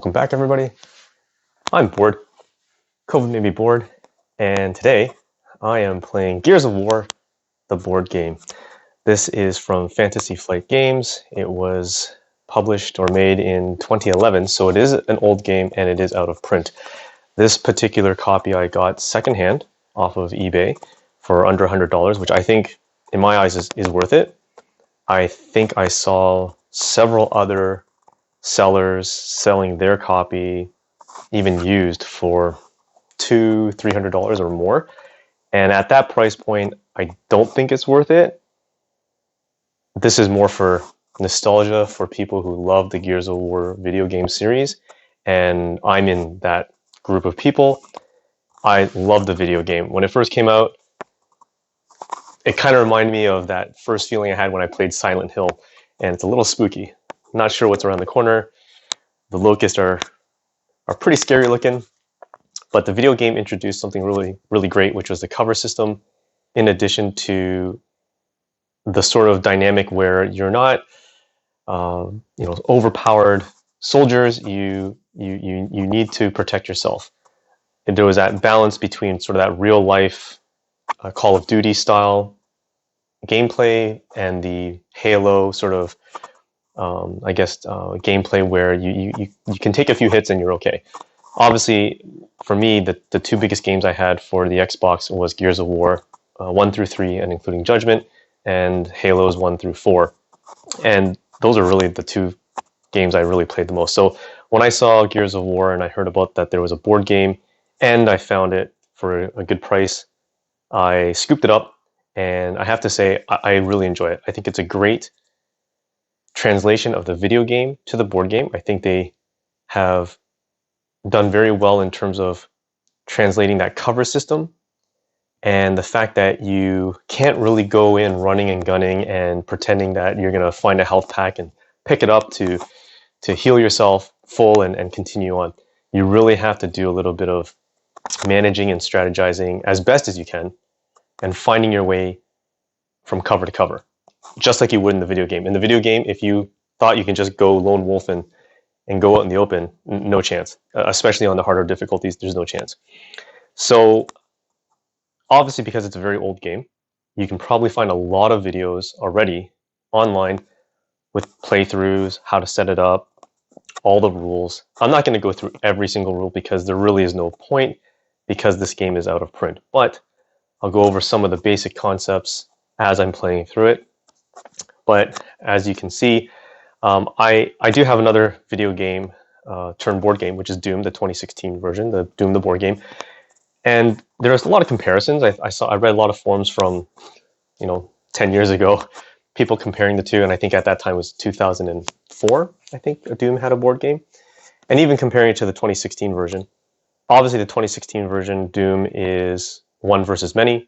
Welcome back, everybody. I'm bored. COVID made me bored, and today I am playing Gears of War, the board game. This is from Fantasy Flight Games. It was published or made in 2011, so it is an old game and it is out of print. This particular copy I got secondhand off of eBay for under $100, which I think, in my eyes, is worth it. I think I saw several other sellers selling their copy, even used, for $200-300 or more. And at that price point, I don't think it's worth it. This is more for nostalgia for people who love the Gears of War video game series. And I'm in that group of people. I love the video game. When it first came out, it kind of reminded me of that first feeling I had when I played Silent Hill. And it's a little spooky. Not sure what's around the corner. The locusts are pretty scary looking, but the video game introduced something really great, which was the cover system, in addition to the sort of dynamic where you're not overpowered soldiers. You need to protect yourself. And there was that balance between sort of that real life Call of Duty style gameplay and the Halo sort of gameplay where you can take a few hits and you're okay. Obviously, for me, the two biggest games I had for the Xbox was Gears of War 1 through 3, and including Judgment, and Halos 1 through 4. And those are really the two games I really played the most. So when I saw Gears of War and I heard about that there was a board game, and I found it for a good price, I scooped it up, and I have to say, I really enjoy it. I think it's a great translation of the video game to the board game. I think they have done very well in terms of translating that cover system, and the fact that you can't really go in running and gunning and pretending that you're going to find a health pack and pick it up to heal yourself full and continue on. You really have to do a little bit of managing and strategizing as best as you can and finding your way from cover to cover, just like you would in the video game. In the video game, if you thought you can just go lone wolf and go out in the open, no chance. Especially on the harder difficulties, there's no chance. So obviously, because it's a very old game, you can probably find a lot of videos already online with playthroughs, how to set it up, all the rules. I'm not going to go through every single rule because there really is no point, because this game is out of print. But I'll go over some of the basic concepts as I'm playing through it. But as you can see, I do have another video game turned board game, which is Doom, the 2016 version, the Doom the board game. And there's a lot of comparisons. I read a lot of forums from 10 years ago, people comparing the two, and I think at that time was 2004. I think Doom had a board game, and even comparing it to the 2016 version. Obviously, the 2016 version Doom is one versus many.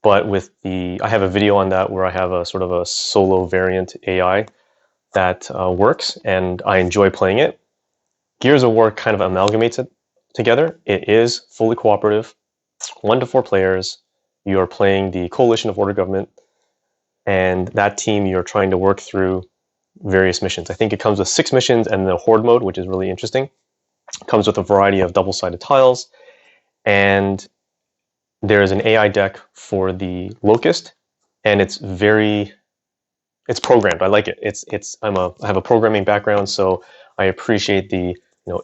But I have a video on that where I have a sort of a solo variant AI that works, and I enjoy playing it. Gears of War kind of amalgamates it together. It is fully cooperative, 1 to 4 players. You are playing the coalition of Horde government, and that team you're trying to work through various missions. I think it comes with 6 missions and the Horde mode, which is really interesting. It comes with a variety of double-sided tiles, and there's an AI deck for the Locust, and it's programmed. I like it. I have a programming background, so I appreciate the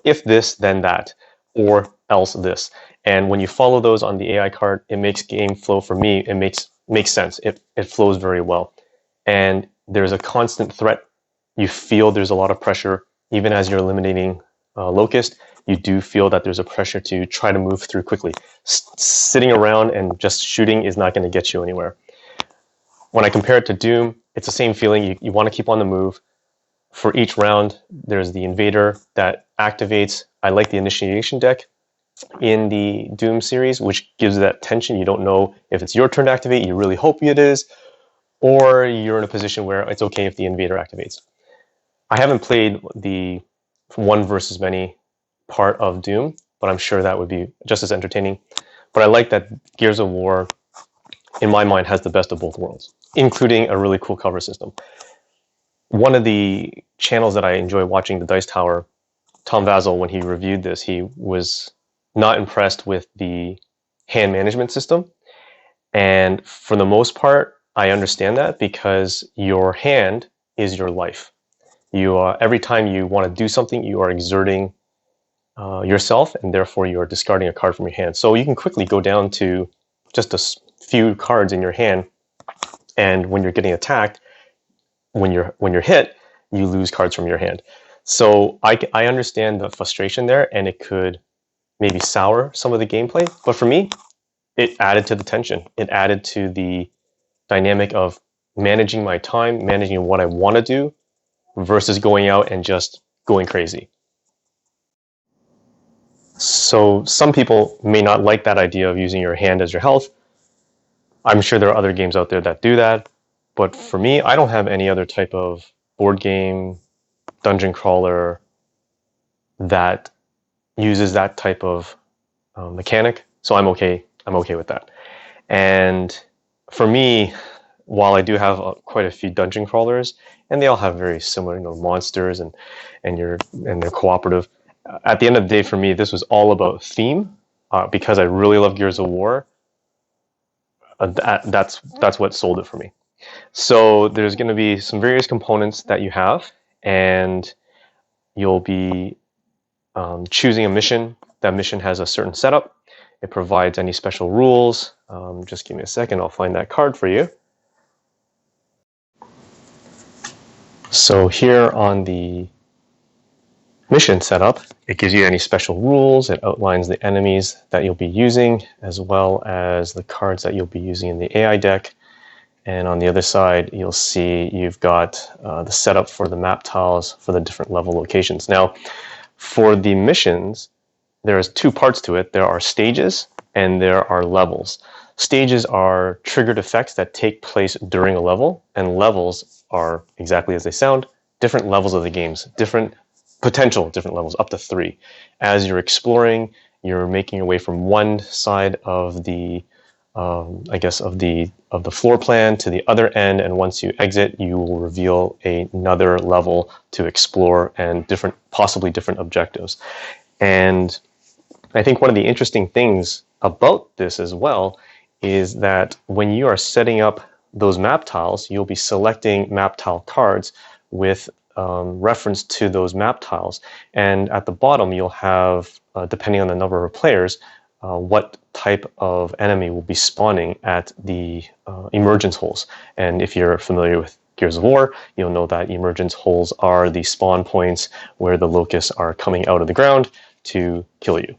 if this then that, or else this. And when you follow those on the AI card, it makes game flow for me. It makes sense. It flows very well, and there's a constant threat. You feel there's a lot of pressure even as you're eliminating Locust. You do feel that there's a pressure to try to move through quickly. Sitting around and just shooting is not going to get you anywhere. When I compare it to Doom, it's the same feeling. You want to keep on the move. For each round, there's the invader that activates. I like the initiation deck in the Doom series, which gives that tension. You don't know if it's your turn to activate. You really hope it is. Or you're in a position where it's okay if the invader activates. I haven't played the 1 versus many part of Doom, but I'm sure that would be just as entertaining. But I like that Gears of War, in my mind, has the best of both worlds, including a really cool cover system. One of the channels that I enjoy watching, the Dice Tower, Tom Vazel, when he reviewed this, he was not impressed with the hand management system. And for the most part, I understand that because your hand is your life. Every time you want to do something, you are exerting yourself, and therefore you are discarding a card from your hand. So you can quickly go down to just a few cards in your hand, and when you're getting attacked, when you're hit, you lose cards from your hand. So I understand the frustration there, and it could maybe sour some of the gameplay. But for me, it added to the tension. It added to the dynamic of managing my time, managing what I want to do, versus going out and just going crazy. So some people may not like that idea of using your hand as your health. I'm sure there are other games out there that do that. But for me, I don't have any other type of board game, dungeon crawler that uses that type of mechanic. So I'm okay with that. And for me, while I do have quite a few dungeon crawlers, and they all have very similar, monsters and they're cooperative. At the end of the day, for me, this was all about theme, because I really love Gears of War. That's what sold it for me. So there's going to be some various components that you have, and you'll be choosing a mission. That mission has a certain setup. It provides any special rules. Just give me a second, I'll find that card for you. So here on the mission setup, it gives you any special rules. It outlines the enemies that you'll be using, as well as the cards that you'll be using in the AI deck. And on the other side, you'll see you've got the setup for the map tiles for the different level locations. Now, for the missions, there's two parts to it. There are stages and there are levels. Stages are triggered effects that take place during a level, and levels are, exactly as they sound, different levels of the games, different levels, up to 3. As you're exploring, you're making your way from one side of the of the floor plan to the other end, and once you exit, you will reveal another level to explore and possibly different objectives. And I think one of the interesting things about this as well is that when you are setting up those map tiles, you'll be selecting map tile cards with reference to those map tiles. And at the bottom, you'll have, depending on the number of players, what type of enemy will be spawning at the emergence holes. And if you're familiar with Gears of War, you'll know that emergence holes are the spawn points where the locusts are coming out of the ground to kill you.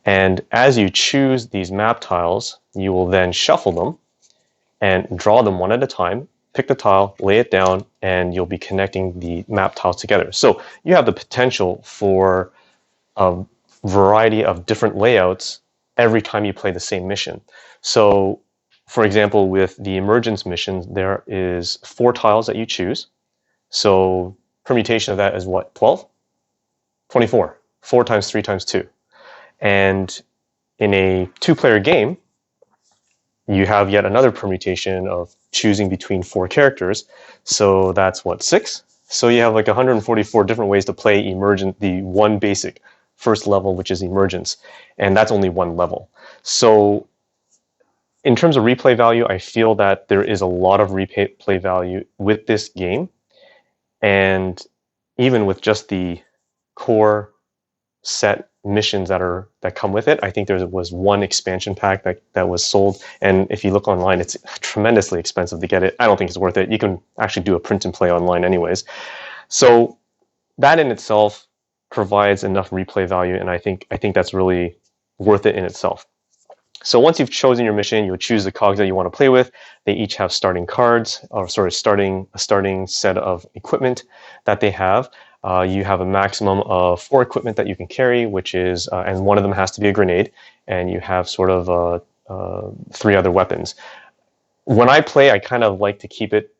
And as you choose these map tiles, you will then shuffle them and draw them one at a time, pick the tile, lay it down, and you'll be connecting the map tiles together. So you have the potential for a variety of different layouts every time you play the same mission. So, for example, with the Emergence Mission, there is 4 tiles that you choose. So permutation of that is what, 12? 24. 4 times 3 times 2. And in a 2-player game, you have yet another permutation of choosing between 4 characters. So that's what, 6? So you have like 144 different ways to play the one basic first level, which is Emergence. And that's only one level. So in terms of replay value, I feel that there is a lot of replay value with this game. And even with just the core set missions that come with it, I think there was one expansion pack that was sold, and if you look online, it's tremendously expensive to get it. I don't think it's worth it. You can actually do a print and play online anyways. So that in itself provides enough replay value, and I think that's really worth it in itself. So once you've chosen your mission, you'll choose the cogs that you want to play with. They each have starting cards, or a starting set of equipment that they have. You have a maximum of 4 equipment that you can carry, which is, and one of them has to be a grenade, and you have sort of 3 other weapons. When I play, I kind of like to keep it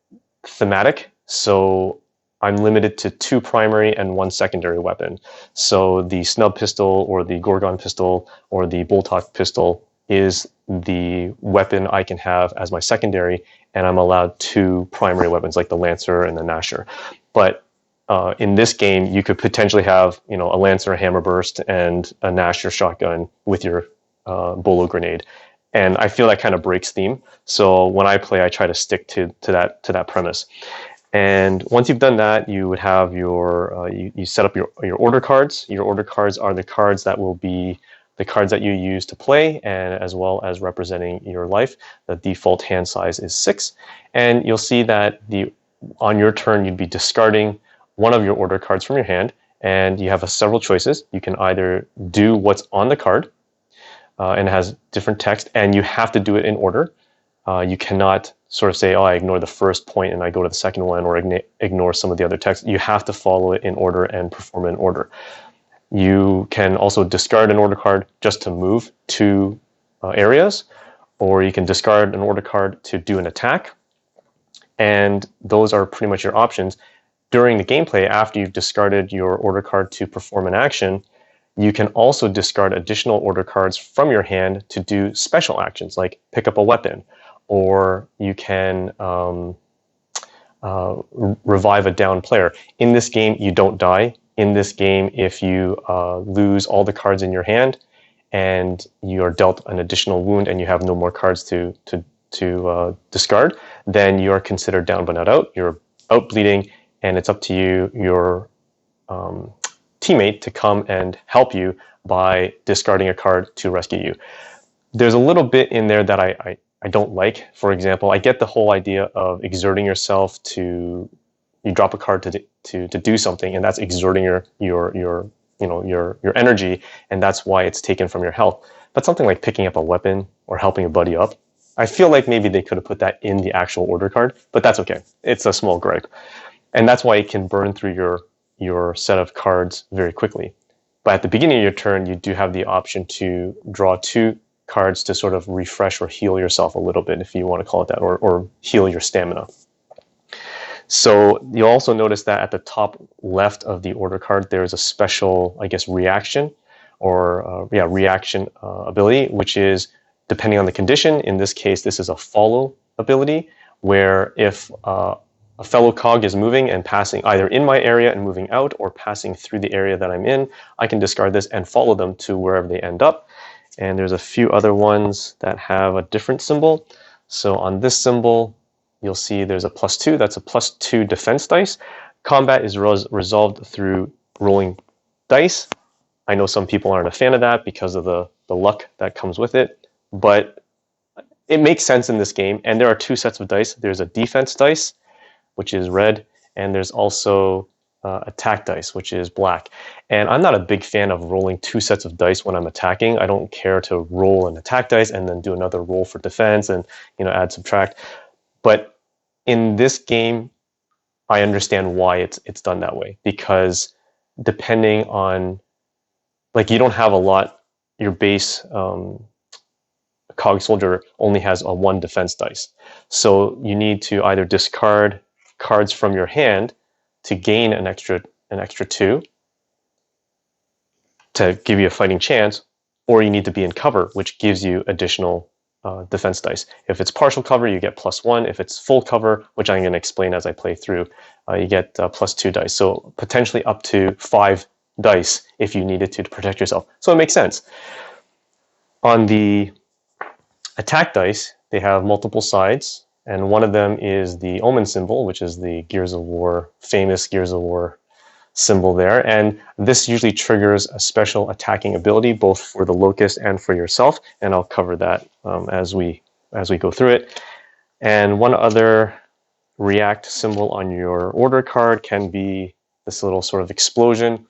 thematic, so I'm limited to 2 primary and 1 secondary weapon. So the snub pistol, or the Gorgon pistol, or the Boltok pistol is the weapon I can have as my secondary, and I'm allowed 2 primary weapons like the Lancer and the Gnasher. But in this game, you could potentially have, you know, a Lancer, a Hammerburst, and a Nasher shotgun with your Bolo grenade, and I feel that kind of breaks theme. So when I play, I try to stick to that premise. And once you've done that, you would have your you set up your order cards. Your order cards are the cards that will be the cards that you use to play, and as well as representing your life. The default hand size is 6, and you'll see that on your turn you'd be discarding one of your order cards from your hand, and you have several choices. You can either do what's on the card, and it has different text, and you have to do it in order. You cannot sort of say, oh, I ignore the first point and I go to the second one, or ignore some of the other text. You have to follow it in order and perform it in order. You can also discard an order card just to move to areas, or you can discard an order card to do an attack. And those are pretty much your options. During the gameplay, after you've discarded your order card to perform an action, you can also discard additional order cards from your hand to do special actions, like pick up a weapon, or you can revive a down player. In this game, you don't die. In this game, if you lose all the cards in your hand and you are dealt an additional wound and you have no more cards to discard, then you are considered down but not out. You're out bleeding, and it's up to you, your teammate, to come and help you by discarding a card to rescue you. There's a little bit in there that I don't like. For example, I get the whole idea of exerting yourself to, you drop a card to do something, and that's exerting your energy, and that's why it's taken from your health. But something like picking up a weapon or helping a buddy up, I feel like maybe they could have put that in the actual order card, but that's okay. It's a small gripe. And that's why it can burn through your set of cards very quickly. But at the beginning of your turn, you do have the option to draw 2 cards to sort of refresh or heal yourself a little bit, if you want to call it that, or heal your stamina. So you'll also notice that at the top left of the order card, there is a special, I guess, reaction, or reaction ability, which is depending on the condition. In this case, this is a follow ability, where if a fellow cog is moving and passing either in my area and moving out, or passing through the area that I'm in, I can discard this and follow them to wherever they end up. And there's a few other ones that have a different symbol. So on this symbol, you'll see there's a +2. That's a +2 defense dice. Combat is resolved through rolling dice. I know some people aren't a fan of that because of the luck that comes with it, but it makes sense in this game. And there are 2 sets of dice. There's a defense dice, which is red, and there's also attack dice, which is black. And I'm not a big fan of rolling 2 sets of dice when I'm attacking. I don't care to roll an attack dice and then do another roll for defense and, you know, add, subtract. But in this game, I understand why it's done that way, because depending on, like, you don't have a lot. Your base cog soldier only has a 1 defense dice, so you need to either discard cards from your hand to gain an extra 2 to give you a fighting chance, or you need to be in cover, which gives you additional defense dice. If it's partial cover, you get +1. If it's full cover, which I'm going to explain as I play through, you get +2 dice. So potentially up to 5 dice if you needed to protect yourself. So it makes sense. On the attack dice, they have multiple sides, and one of them is the Omen symbol, which is the Gears of War, famous Gears of War symbol there. And this usually triggers a special attacking ability, both for the Locust and for yourself. And I'll cover that as we go through it. And one other react symbol on your order card can be this little sort of explosion,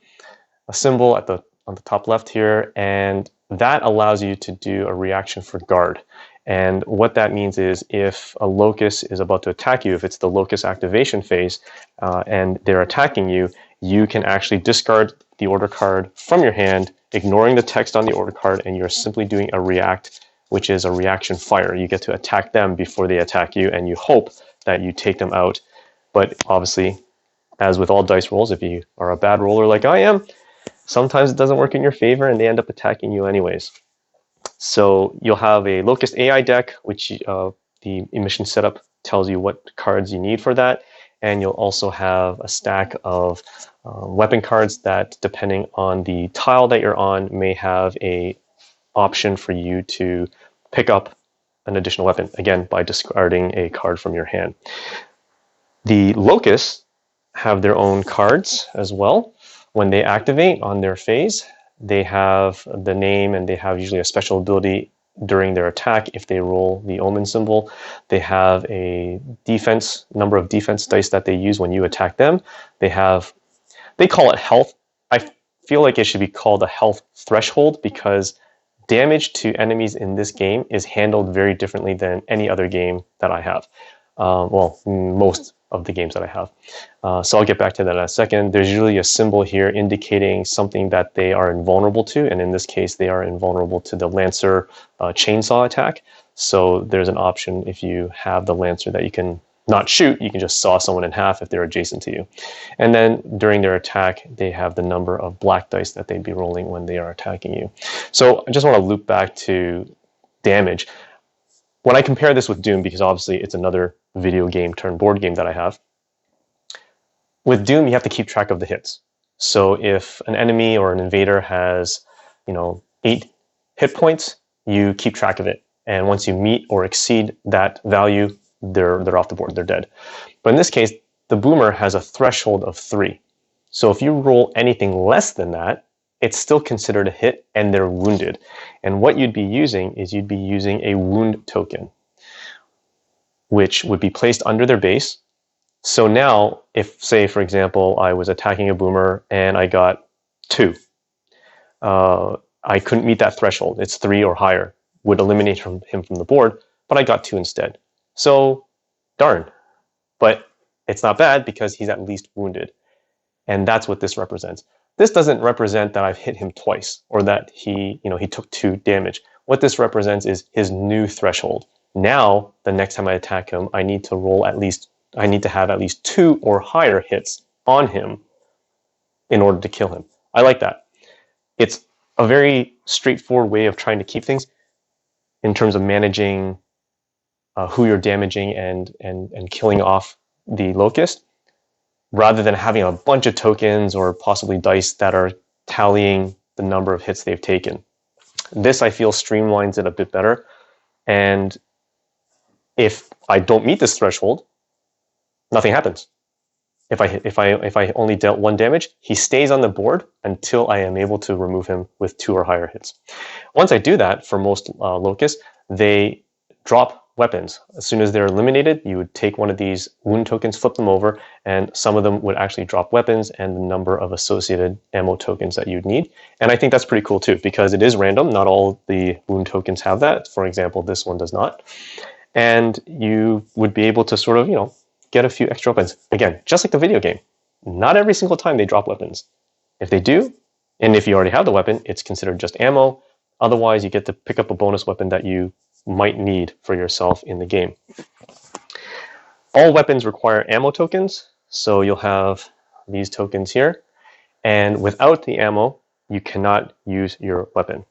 a symbol on the top left here, and that allows you to do a reaction for guard. And what that means is if a Locust is about to attack you, if it's the Locust activation phase and they're attacking you, you can actually discard the order card from your hand, ignoring the text on the order card, and you're simply doing a react, which is a reaction fire. You get to attack them before they attack you, and you hope that you take them out. But obviously, as with all dice rolls, if you are a bad roller like I am, sometimes it doesn't work in your favor and they end up attacking you anyways. So you'll have a Locust AI deck, which the mission setup tells you what cards you need for that. and you'll also have a stack of weapon cards that, depending on the tile that you're on, may have a option for you to pick up an additional weapon, again, by discarding a card from your hand. The Locusts have their own cards as well. When they activate on their phase, they have the name, and they have usually a special ability during their attack. If they roll the omen symbol, they have a number of defense dice that they use when you attack them. They call it health. I feel like it should be called a health threshold, because damage to enemies in this game is handled very differently than any other game that I have. Well, most of the games that I have. So I'll get back to that in a second. There's usually a symbol here indicating something that they are invulnerable to, and in this case, they are invulnerable to the Lancer chainsaw attack. So there's an option, if you have the Lancer, that you can not shoot, you can just saw someone in half if they're adjacent to you. And then during their attack, they have the number of black dice that they'd be rolling when they are attacking you. So I just want to loop back to damage. When I compare this with Doom, because obviously it's another video game turned board game that I have, with Doom, you have to keep track of the hits. So if an enemy or an invader has, 8 hit points, you keep track of it. And once you meet or exceed that value, they're off the board, they're dead. But in this case, the boomer has a threshold of 3. So if you roll anything less than that, it's still considered a hit and they're wounded. And what you'd be using is you'd be using a wound token, which would be placed under their base. So now, if, say, for example, I was attacking a boomer and I got 2, I couldn't meet that threshold. It's 3 or higher, would eliminate him from the board, but I got 2 instead. So, darn. But it's not bad because he's at least wounded. And that's what this represents. This doesn't represent that I've hit him twice or that he took 2 damage. What this represents is his new threshold. Now, the next time I attack him, I need to have at least 2 or higher hits on him in order to kill him. I like that. It's a very straightforward way of trying to keep things in terms of managing who you're damaging and killing off the Locust, rather than having a bunch of tokens or possibly dice that are tallying the number of hits they've taken. This, I feel, streamlines it a bit better. And if I don't meet this threshold, nothing happens. If I only dealt 1 damage, he stays on the board until I am able to remove him with 2 or higher hits. Once I do that, for most Locusts, they drop weapons. As soon as they're eliminated, you would take one of these wound tokens, flip them over, and some of them would actually drop weapons and the number of associated ammo tokens that you'd need. And I think that's pretty cool too, because it is random. Not all the wound tokens have that. For example, this one does not. And you would be able to sort of, get a few extra weapons. Again, just like the video game, not every single time they drop weapons. If they do, and if you already have the weapon, it's considered just ammo. Otherwise, you get to pick up a bonus weapon that you might need for yourself in the game. All weapons require ammo tokens, so you'll have these tokens here, and without the ammo, you cannot use your weapon.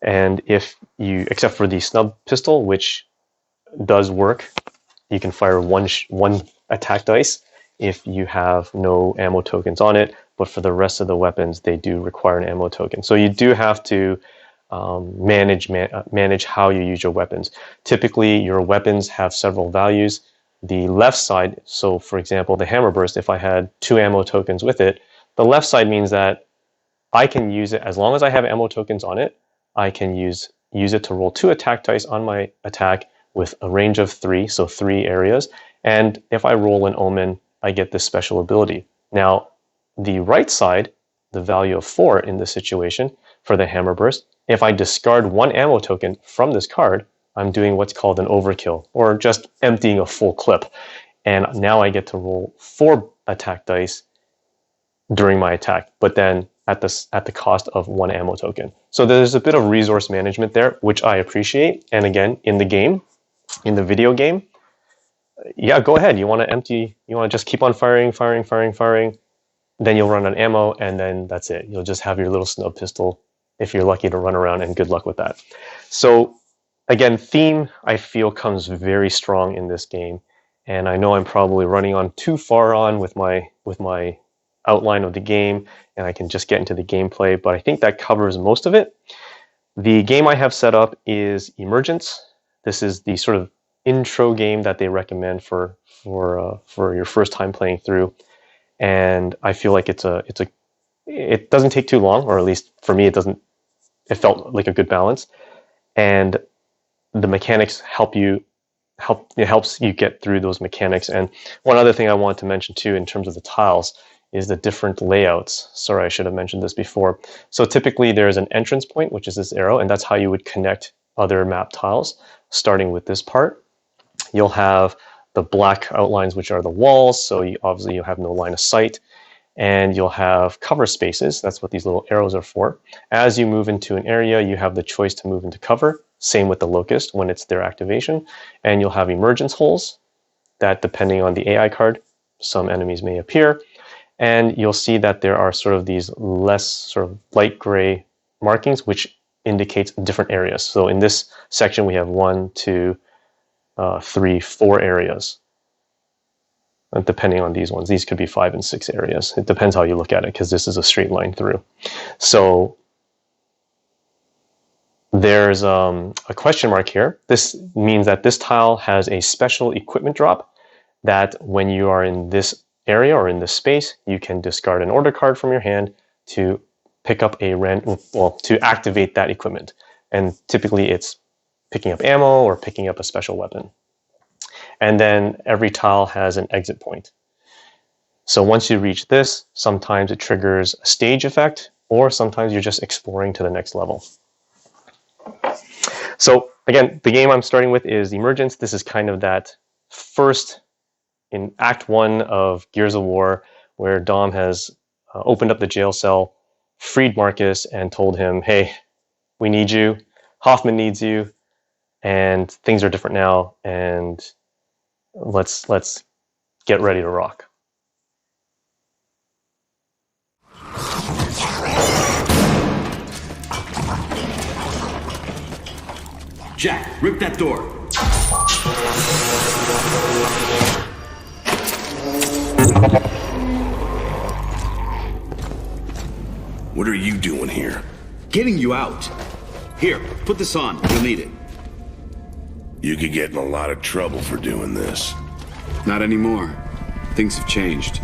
And except for the snub pistol, which does work, you can fire one attack dice if you have no ammo tokens on it, but for the rest of the weapons, they do require an ammo token. So you do have to manage how you use your weapons. Typically, your weapons have several values. The left side, so for example, the hammer burst, if I had 2 ammo tokens with it, the left side means that I can use it as long as I have ammo tokens on it. I can use it to roll 2 attack dice on my attack with a range of 3, so 3 areas. And if I roll an omen, I get this special ability. Now, the right side, the value of 4 in this situation for the hammer burst, if I discard 1 ammo token from this card, I'm doing what's called an overkill, or just emptying a full clip. And now I get to roll 4 attack dice during my attack, but then at the cost of 1 ammo token. So there's a bit of resource management there, which I appreciate. And again, in the video game, yeah, go ahead. You want to just keep on firing, then you'll run out of ammo, and then that's it. You'll just have your little snub pistol if you're lucky to run around, and good luck with that. So again, theme, I feel, comes very strong in this game. and I know I'm probably running on too far on with my outline of the game, and I can just get into the gameplay, but I think that covers most of it. The game I have set up is Emergence. This is the sort of intro game that they recommend for your first time playing through, and I feel like it doesn't take too long, or at least for me, it felt like a good balance, and the mechanics it helps you get through those mechanics. And one other thing I want to mention too, in terms of the tiles, is the different layouts. Sorry, I should have mentioned this before. So typically there's an entrance point, which is this arrow, and that's how you would connect other map tiles, starting with this part. You'll have the black outlines, which are the walls, so obviously you'll have no line of sight. And you'll have cover spaces. That's what these little arrows are for. As you move into an area, you have the choice to move into cover. Same with the Locust when it's their activation. And you'll have emergence holes that, depending on the AI card, some enemies may appear. And you'll see that there are sort of these less sort of light gray markings, which indicates different areas. So in this section, we have 1, 2, 3, 4 areas. Depending on these ones, these could be 5 and 6 areas. It depends how you look at it, because this is a straight line through. So there's a question mark here. This means that this tile has a special equipment drop that when you are in this area or in this space, you can discard an order card from your hand to pick up to activate that equipment. And typically it's picking up ammo or picking up a special weapon. And then every tile has an exit point. So once you reach this, sometimes it triggers a stage effect, or sometimes you're just exploring to the next level. So again, the game I'm starting with is Emergence. This is kind of that first in Act 1 of Gears of War, where Dom has opened up the jail cell, freed Marcus, and told him, hey, we need you, Hoffman needs you, and things are different now, and let's get ready to rock. Jack, rip that door. What are you doing here? Getting you out. Here, put this on. You'll need it. You could get in a lot of trouble for doing this. Not anymore. Things have changed.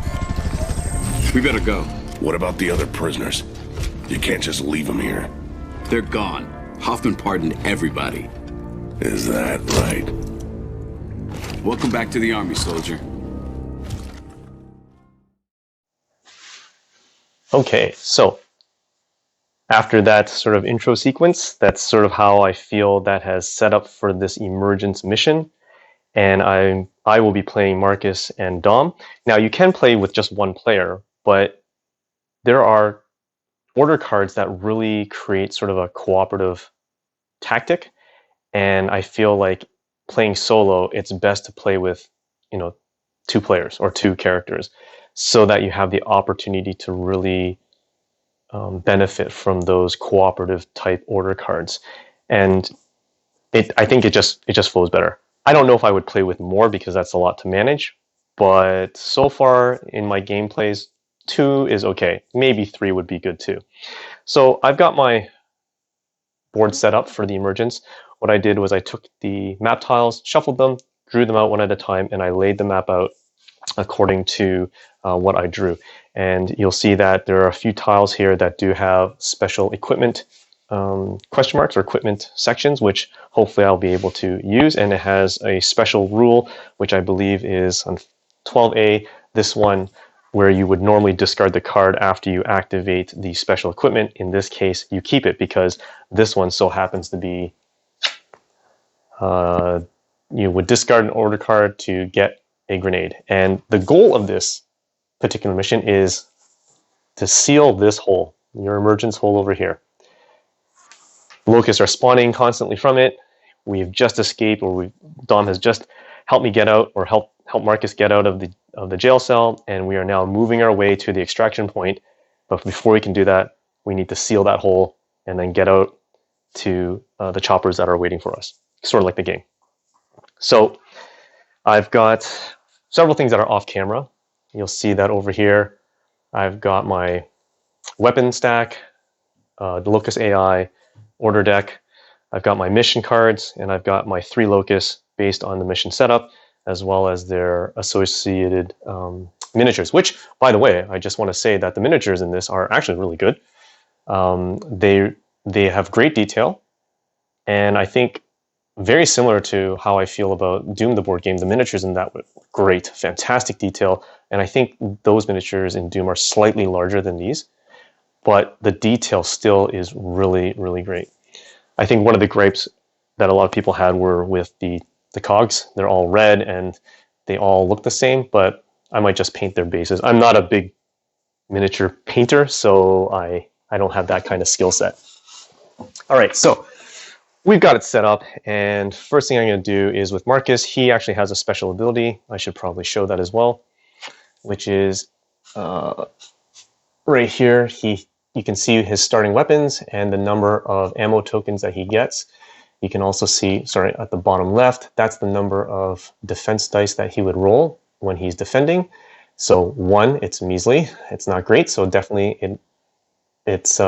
We better go. What about the other prisoners? You can't just leave them here. They're gone. Hoffman pardoned everybody. Is that right? Welcome back to the army, soldier. Okay, so after that sort of intro sequence, that's sort of how I feel that has set up for this Emergence mission. And I will be playing Marcus and Dom. Now, you can play with just one player, but there are order cards that really create sort of a cooperative tactic. And I feel like playing solo, it's best to play with, 2 players or 2 characters, so that you have the opportunity to really benefit from those cooperative type order cards. And I think it just flows better. I don't know if I would play with more, because that's a lot to manage, but so far in my gameplays, 2 is okay. Maybe 3 would be good too. So I've got my board set up for the Emergence. What I did was I took the map tiles, shuffled them, drew them out one at a time, and I laid the map out according to what I drew. And you'll see that there are a few tiles here that do have special equipment question marks or equipment sections, which hopefully I'll be able to use. And it has a special rule, which I believe is on 12A, this one, where you would normally discard the card after you activate the special equipment. In this case, you keep it, because this one so happens to be you would discard an order card to get a grenade. And the goal of this particular mission is to seal this hole, your emergence hole over here. Locusts are spawning constantly from it. We've just escaped, or Dom has just helped me get out, or help Marcus get out of the jail cell, and we are now moving our way to the extraction point. But before we can do that, we need to seal that hole and then get out to the choppers that are waiting for us, sort of like the game. So I've got several things that are off camera. You'll see that over here. I've got my weapon stack, the Locust AI, order deck. I've got my mission cards, and I've got my 3 locusts based on the mission setup, as well as their associated miniatures, which, by the way, I just want to say that the miniatures in this are actually really good. They have great detail, and I think very similar to how I feel about Doom the board game, the miniatures in that were great, fantastic detail, and I think those miniatures in Doom are slightly larger than these, but the detail still is really, really great. I think one of the gripes that a lot of people had were with the cogs. They're all red and they all look the same, but I might just paint their bases. I'm not a big miniature painter, so I don't have that kind of skill set. All right, so we've got it set up, and first thing I'm going to do is with Marcus, he actually has a special ability. I should probably show that as well, which is right here. You can see his starting weapons and the number of ammo tokens that he gets. You can also see, sorry, at the bottom left, that's the number of defense dice that he would roll when he's defending. So 1, it's measly. It's not great, so definitely it's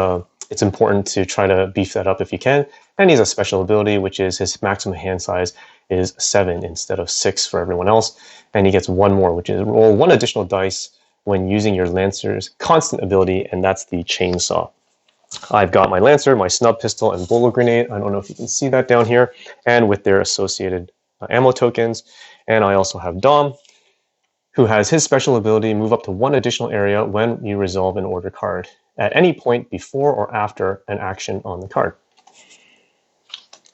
important to try to beef that up if you can. And he has a special ability, which is his maximum hand size is 7 instead of 6 for everyone else. And he gets 1 more, which is roll 1 additional dice when using your Lancer's constant ability, and that's the chainsaw. I've got my Lancer, my snub pistol, and bolo grenade. I don't know if you can see that down here, and with their associated ammo tokens. And I also have Dom, who has his special ability, move up to 1 additional area when you resolve an order card at any point before or after an action on the card.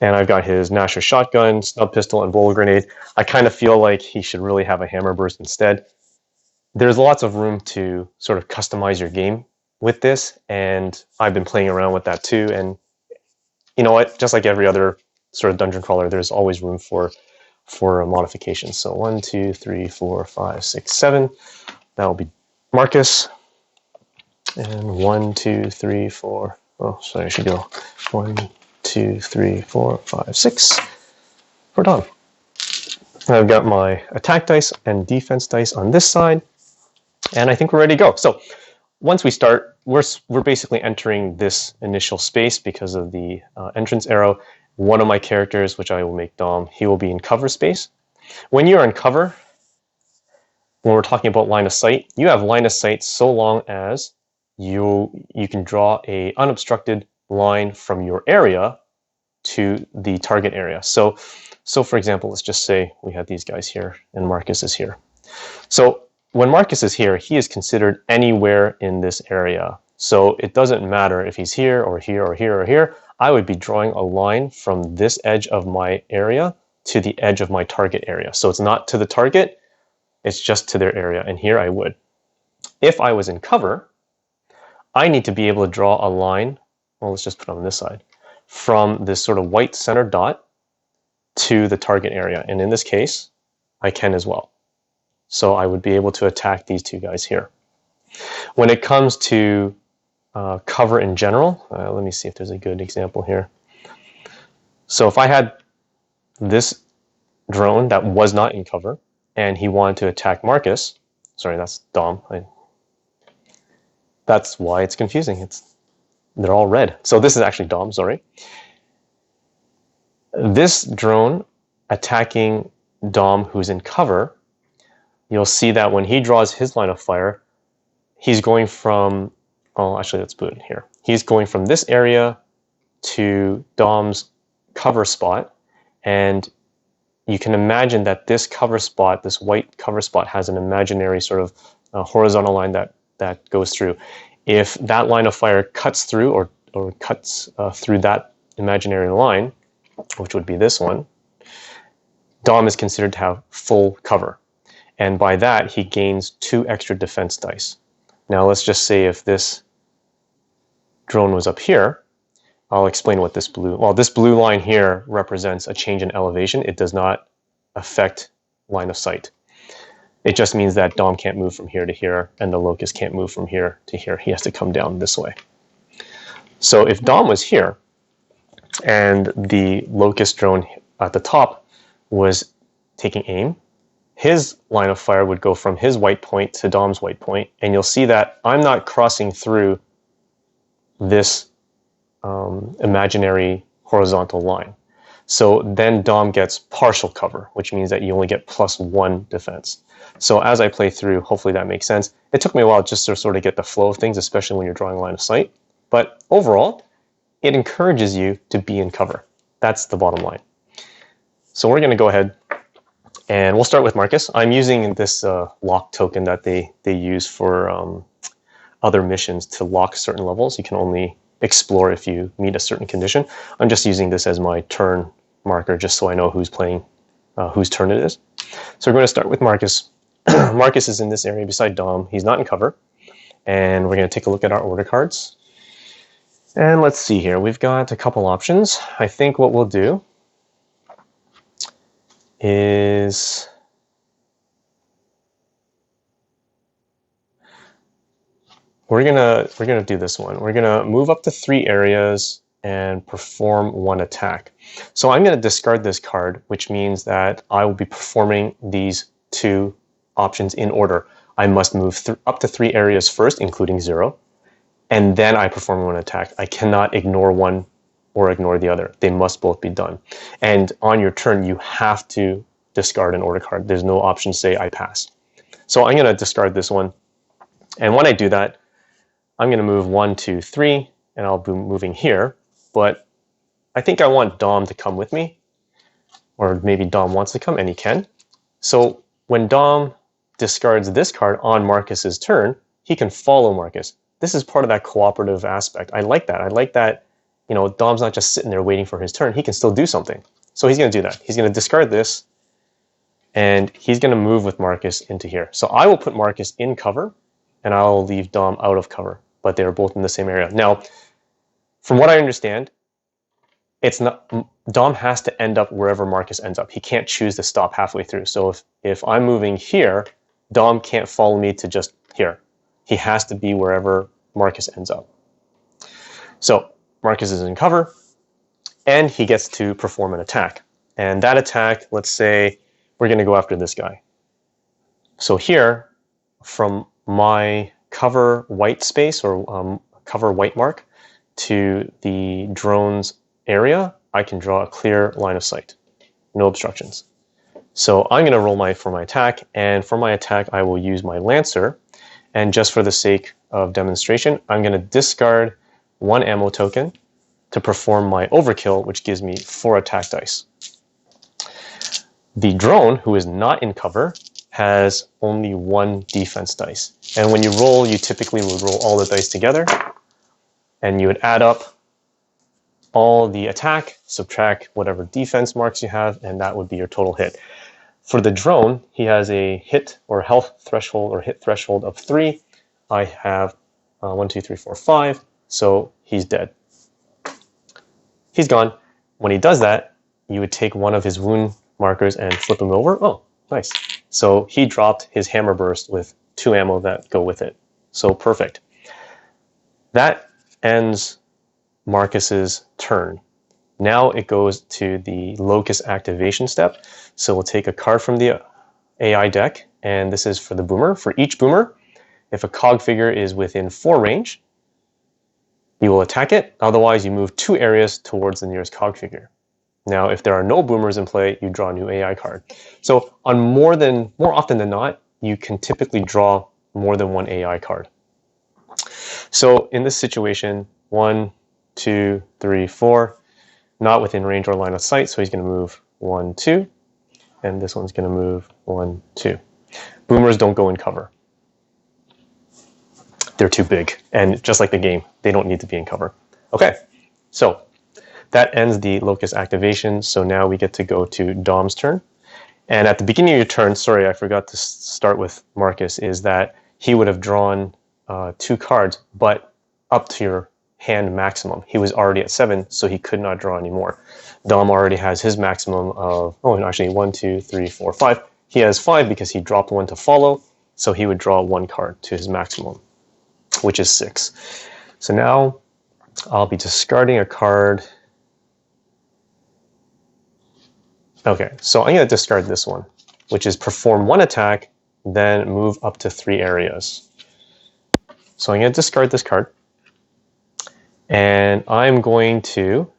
And I've got his Nasher shotgun, snub pistol, and bolo grenade. I kind of feel like he should really have a hammer burst instead. There's lots of room to sort of customize your game with this, and I've been playing around with that too. And you know what? Just like every other sort of dungeon crawler, there's always room for modifications. So 1, 2, 3, 4, 5, 6, 7. That'll be Marcus. And 1, 2, 3, 4. Oh, sorry, I should go 1, 2, 3, 4, 5, 6 for Dom. I've got my attack dice and defense dice on this side, and I think we're ready to go. So once we start, we're basically entering this initial space because of the entrance arrow. One of my characters, which I will make Dom, he will be in cover space. When you're in cover, when we're talking about line of sight, you have line of sight so long as you can draw a unobstructed line from your area to the target area. So for example, let's just say we had these guys here and Marcus is here. So when Marcus is here, he is considered anywhere in this area. So it doesn't matter if he's here or here or here or here. I would be drawing a line from this edge of my area to the edge of my target area. So it's not to the target, it's just to their area. And here I would. If I was in cover, I need to be able to draw a line, well, let's just put it on this side, from this sort of white center dot to the target area. And in this case, I can as well. So I would be able to attack these 2 guys here. When it comes to cover in general, let me see if there's a good example here. So if I had this drone that was not in cover and he wanted to attack Marcus, sorry, that's Dom. That's why it's confusing. They're all red. So this is actually Dom, sorry. This drone attacking Dom who's in cover, you'll see that when he draws his line of fire, he's going from, oh, actually, let's put it here. He's going from this area to Dom's cover spot, and you can imagine that this cover spot, this white cover spot, has an imaginary sort of horizontal line that goes through. If that line of fire cuts through or cuts through that imaginary line, which would be this one, Dom is considered to have full cover. And by that, he gains 2 extra defense dice. Now let's just say if this drone was up here, I'll explain what this blue line here represents a change in elevation. It does not affect line of sight. It just means that Dom can't move from here to here, and the Locust can't move from here to here. He has to come down this way. So if Dom was here, and the Locust drone at the top was taking aim, his line of fire would go from his white point to Dom's white point, and you'll see that I'm not crossing through this imaginary horizontal line. So then Dom gets partial cover, which means that you only get +1 defense. So as I play through, hopefully that makes sense. It took me a while just to sort of get the flow of things, especially when you're drawing line of sight. But overall, it encourages you to be in cover. That's the bottom line. So we're going to go ahead and we'll start with Marcus. I'm using this lock token that they use for other missions to lock certain levels. You can only explore if you meet a certain condition. I'm just using this as my turn marker just so I know who's playing, whose turn it is. So we're going to start with Marcus. Marcus is in this area beside Dom. He's not in cover. And we're going to take a look at our order cards. And let's see here. We've got a couple options. I think what we'll do is we're gonna do this one. We're gonna move up to 3 areas and perform 1 attack. So I'm gonna discard this card, which means that I will be performing these 2 options in order. I must move up to 3 areas first, including 0, and then I perform 1 attack. I cannot ignore one or ignore the other. They must both be done. And on your turn, you have to discard an order card. There's no option to say I pass. So I'm gonna discard this one. And when I do that, I'm going to move 1, 2, 3, and I'll be moving here. But I think I want Dom to come with me, or maybe Dom wants to come, and he can. So when Dom discards this card on Marcus's turn, he can follow Marcus. This is part of that cooperative aspect. I like that. I like that, you know, Dom's not just sitting there waiting for his turn. He can still do something. So he's going to do that. He's going to discard this, and he's going to move with Marcus into here. So I will put Marcus in cover, and I'll leave Dom out of cover. But they're both in the same area. Now, from what I understand, it's not Dom has to end up wherever Marcus ends up. He can't choose to stop halfway through. So if I'm moving here, Dom can't follow me to just here. He has to be wherever Marcus ends up. So Marcus is in cover, and he gets to perform an attack. And that attack, let's say we're going to go after this guy. So here, from my cover white space or cover white mark to the drone's area, I can draw a clear line of sight. No obstructions. So I'm going to roll for my attack, and for my attack I will use my Lancer, and just for the sake of demonstration, I'm going to discard 1 ammo token to perform my overkill, which gives me 4 attack dice. The drone, who is not in cover, has only 1 defense dice. And when you roll, you typically would roll all the dice together, and you would add up all the attack, subtract whatever defense marks you have, and that would be your total hit. For the drone, he has a hit or health threshold or hit threshold of 3. I have 1, 2, 3, 4, 5, so he's dead. He's gone. When he does that, you would take one of his wound markers and flip him over. Oh, nice. So he dropped his hammer burst with 2 ammo that go with it. So perfect. That ends Marcus's turn. Now it goes to the Locust activation step. So we'll take a card from the AI deck, and this is for the boomer. For each boomer, if a cog figure is within 4 range, you will attack it. Otherwise, you move 2 areas towards the nearest cog figure. Now, if there are no boomers in play, you draw a new AI card. So on more often than not, you can typically draw more than 1 AI card. So in this situation, 1, 2, 3, 4, not within range or line of sight, so he's going to move 1, 2, and this one's going to move 1, 2. Boomers don't go in cover. They're too big, and just like the game, they don't need to be in cover. Okay, so that ends the Locust activation, so now we get to go to Dom's turn. And at the beginning of your turn, sorry, I forgot to start with Marcus, is that he would have drawn 2 cards, but up to your hand maximum. He was already at 7, so he could not draw any more. Dom already has his maximum of, actually 1, 2, 3, 4, 5. He has 5 because he dropped 1 to follow, so he would draw 1 card to his maximum, which is 6. So now I'll be discarding a card. Okay, so I'm going to discard this one. which is perform one attack, then move up to 3 areas. So I'm going to discard this card. And I'm going to...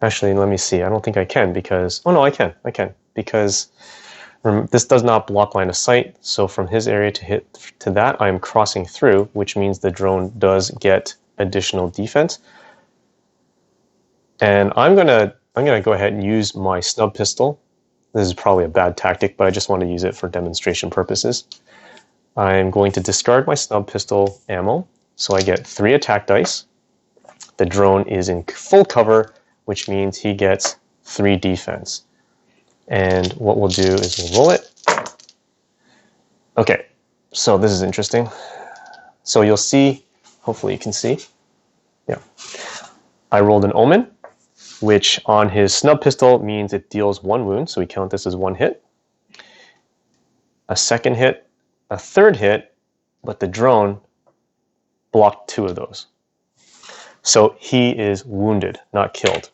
actually, let me see. I don't think I can because... Oh, no, I can. Because this does not block line of sight. So from his area to hit to that, I'm crossing through, which means the drone does get additional defense. And I'm gonna go ahead and use my snub pistol. This is probably a bad tactic, but I just want to use it for demonstration purposes. I'm going to discard my snub pistol ammo, so I get 3 attack dice. The drone is in full cover, which means he gets 3 defense. And what we'll do is we'll roll it. Okay, so this is interesting. So you'll see, hopefully you can see. Yeah. I rolled an Omen, which on his snub pistol means it deals 1 wound, so we count this as 1 hit. A second hit, a third hit, but the drone blocked 2 of those. So he is wounded, not killed.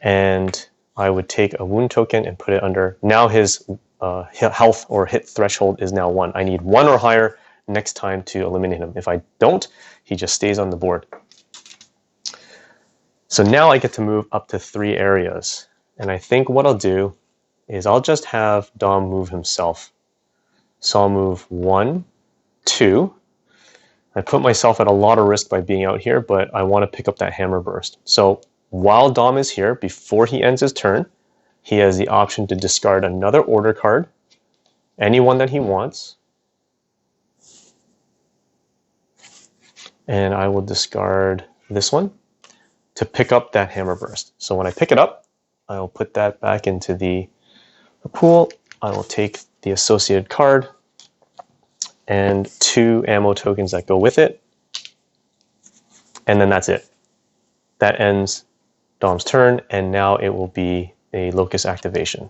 And I would take a wound token and put it under. Now his health or hit threshold is now 1. I need 1 or higher next time to eliminate him. If I don't, he just stays on the board. So now I get to move up to 3 areas. And I think what I'll do is I'll just have Dom move himself. So I'll move 1, 2. I put myself at a lot of risk by being out here, but I want to pick up that hammer burst. So while Dom is here, before he ends his turn, he has the option to discard another order card, any one that he wants. And I will discard this one to pick up that hammer burst. So when I pick it up, I will put that back into the pool. I will take the associated card and 2 ammo tokens that go with it. And then that's it. That ends Dom's turn, and now it will be a Locust activation.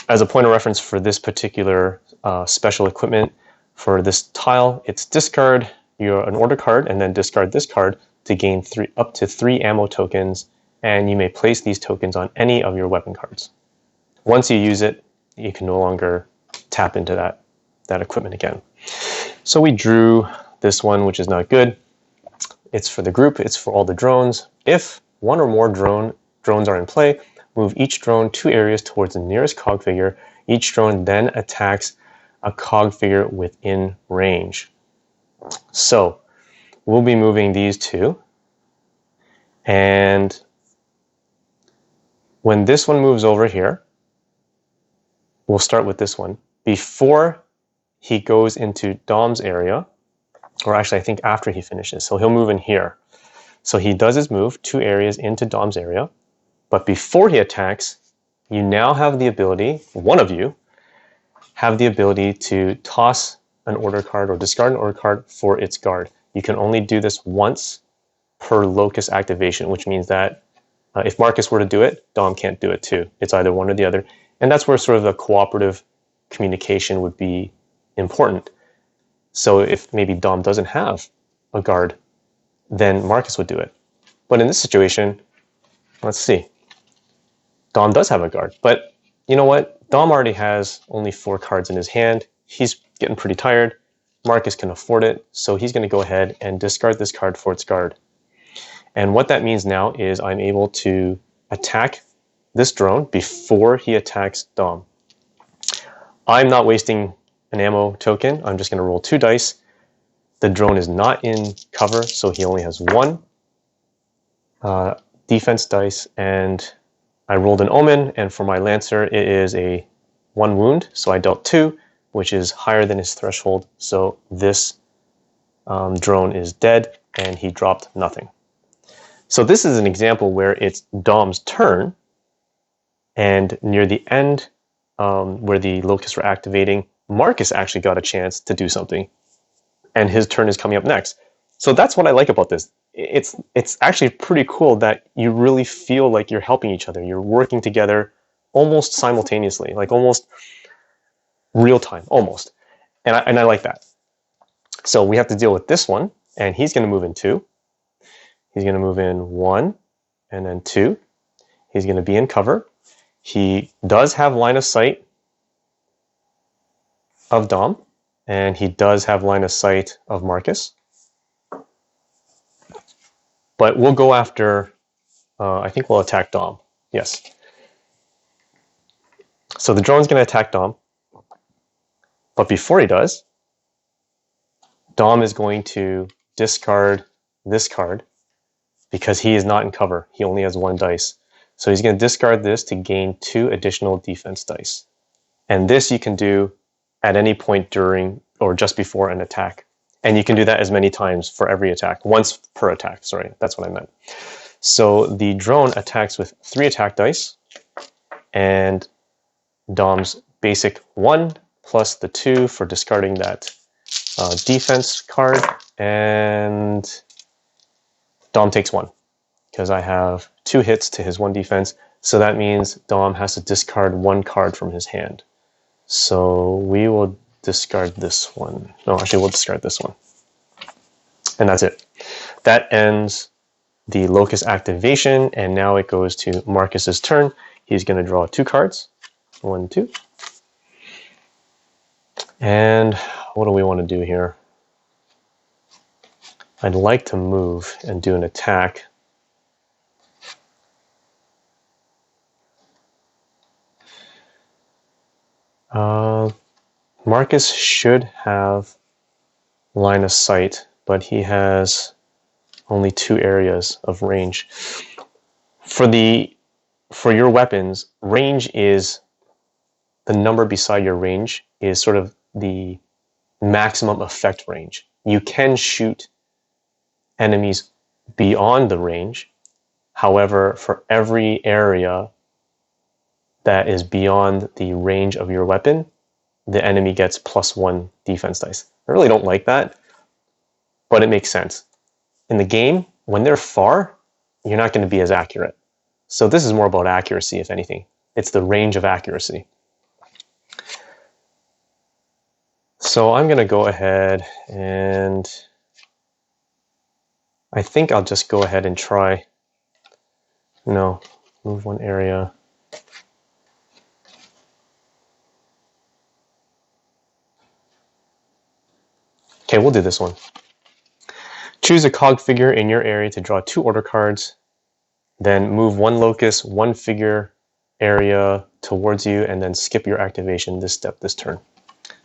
As a point of reference for this particular special equipment, for this tile, it's discard an order card and then discard this card to gain up to 3 ammo tokens, and you may place these tokens on any of your weapon cards. Once you use it, you can no longer tap into that equipment again. So we drew this one, which is not good. It's for the group, it's for all the drones. If 1 or more drones are in play, move each drone 2 areas towards the nearest cog figure. Each drone then attacks a cog figure within range. So we'll be moving these 2. And when this one moves over here, we'll start with this one. Before he goes into Dom's area, or actually I think after he finishes, so he'll move in here. So he does his move 2 areas into Dom's area, but before he attacks, you now have the ability, one of you, have the ability to toss an order card or discard an order card for its guard. You can only do this once per Locust activation, which means that if Marcus were to do it, Dom can't do it too. It's either one or the other. And that's where sort of the cooperative communication would be important. So if maybe Dom doesn't have a guard, then Marcus would do it. But in this situation, let's see. Dom does have a guard, but you know what? Dom already has only 4 cards in his hand. He's getting pretty tired. Marcus can afford it, so he's going to go ahead and discard this card for its guard. And what that means now is I'm able to attack this drone before he attacks Dom. I'm not wasting an ammo token. I'm just going to roll 2 dice. The drone is not in cover, so he only has 1 defense dice, and I rolled an Omen, and for my Lancer, it is a 1 wound, so I dealt 2, which is higher than his threshold, so this drone is dead, and he dropped nothing. So this is an example where it's Dom's turn, and near the end, where the Locusts were activating, Marcus actually got a chance to do something, and his turn is coming up next. So that's what I like about this. It's actually pretty cool that you really feel like you're helping each other. You're working together almost simultaneously, like almost real time, almost. And I like that. So we have to deal with this one, and he's going to move in 2. He's going to move in 1, and then 2. He's going to be in cover. He does have line of sight of Dom, and he does have line of sight of Marcus. But we'll go after, I think we'll attack Dom. Yes. So the drone's going to attack Dom. But before he does, Dom is going to discard this card because he is not in cover. He only has 1 dice. So he's going to discard this to gain 2 additional defense dice. And this you can do at any point during or just before an attack. And you can do that as many times for every attack. Once per attack, sorry, that's what I meant. So the drone attacks with 3 attack dice, and Dom's basic 1 plus the 2 for discarding that defense card, and Dom takes 1 because I have 2 hits to his 1 defense. So that means Dom has to discard 1 card from his hand. So we will discard this one. No, actually, we'll discard this one. And that's it. That ends the Locust activation, and now it goes to Marcus's turn. He's going to draw 2 cards. 1, 2. And what do we want to do here? I'd like to move and do an attack. Marcus should have line of sight, but he has only 2 areas of range. For your weapons, range is the number beside your range is sort of the maximum effect range. You can shoot enemies beyond the range. However, for every area that is beyond the range of your weapon, the enemy gets +1 defense dice. I really don't like that, but it makes sense. In the game, when they're far, you're not going to be as accurate. So this is more about accuracy, if anything. It's the range of accuracy. So I'm going to go ahead and I think I'll just go ahead and try, no, move 1 area. Okay, we'll do this one. Choose a cog figure in your area to draw 2 order cards, then move 1 locust, 1 figure area towards you, and then skip your activation this step this turn.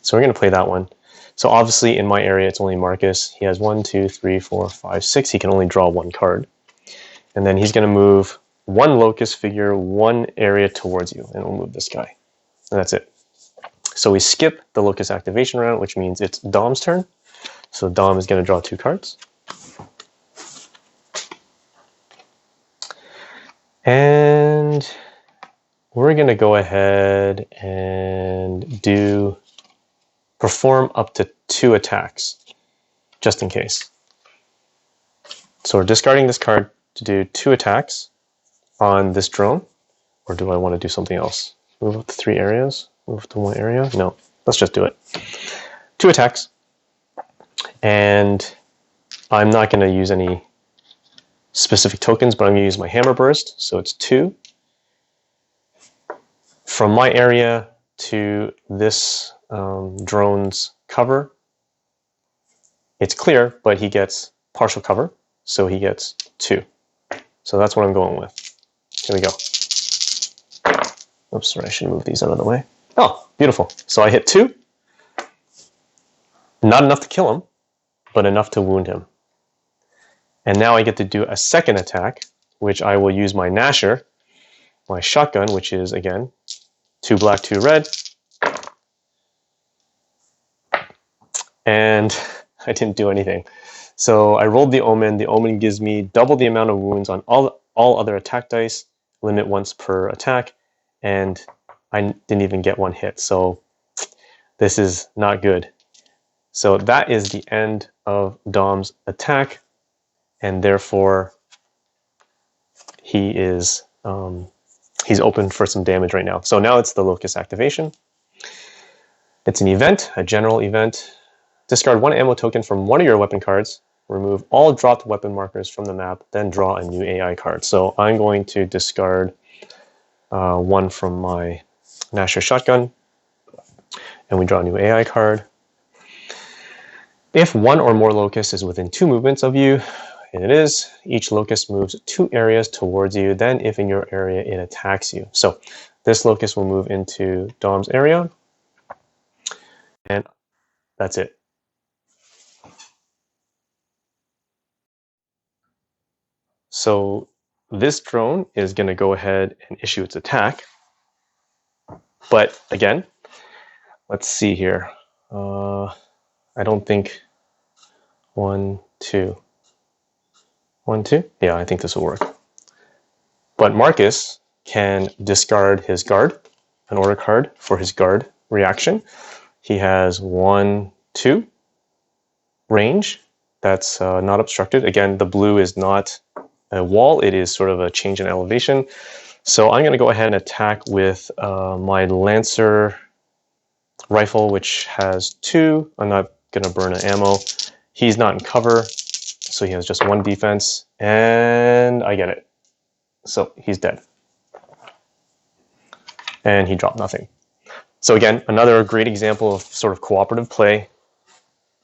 So we're going to play that one. So obviously in my area it's only Marcus. He has 1, 2, 3, 4, 5, 6. He can only draw 1 card. And then he's going to move 1 locust figure, 1 area towards you, and we'll move this guy. And that's it. So we skip the locust activation round, which means it's Dom's turn. So Dom is going to draw 2 cards. And we're going to go ahead and perform up to 2 attacks, just in case. So we're discarding this card to do 2 attacks on this drone. Or do I want to do something else? Move up to 3 areas? Move to 1 area? No, let's just do it. 2 attacks. And I'm not going to use any specific tokens, but I'm going to use my hammer burst. So it's 2. From my area to this drone's cover, it's clear, but he gets partial cover, so he gets 2. So that's what I'm going with. Here we go. Oops, sorry, I should move these out of the way. Oh, beautiful. So I hit 2. Not enough to kill him, but enough to wound him. And now I get to do a second attack, which I will use my Nasher, my shotgun, which is, again, 2 black, 2 red. And I didn't do anything. So I rolled the Omen. The Omen gives me double the amount of wounds on all other attack dice, limit once per attack, and I didn't even get 1 hit. So this is not good. So that is the end of Dom's attack, and therefore he is he's open for some damage right now. So now it's the Locust activation. It's an event, a general event. Discard 1 ammo token from one of your weapon cards. Remove all dropped weapon markers from the map, then draw a new AI card. So I'm going to discard one from my Nasher shotgun, and we draw a new AI card. If one or more locusts is within 2 movements of you, and it is, each locust moves 2 areas towards you. Then if in your area, it attacks you. So this locust will move into Dom's area, and that's it. So this drone is going to go ahead and issue its attack. But again, let's see here. I don't think 1, 2. 1, 2? Yeah, I think this will work. But Marcus can discard his guard, an order card for his guard reaction. He has 1, 2 range. That's not obstructed. Again, the blue is not a wall. It is sort of a change in elevation. So I'm going to go ahead and attack with my Lancer rifle, which has 2. I'm not going to burn an ammo. He's not in cover, so he has just 1 defense, and I get it. So he's dead. And he dropped nothing. So again, another great example of sort of cooperative play.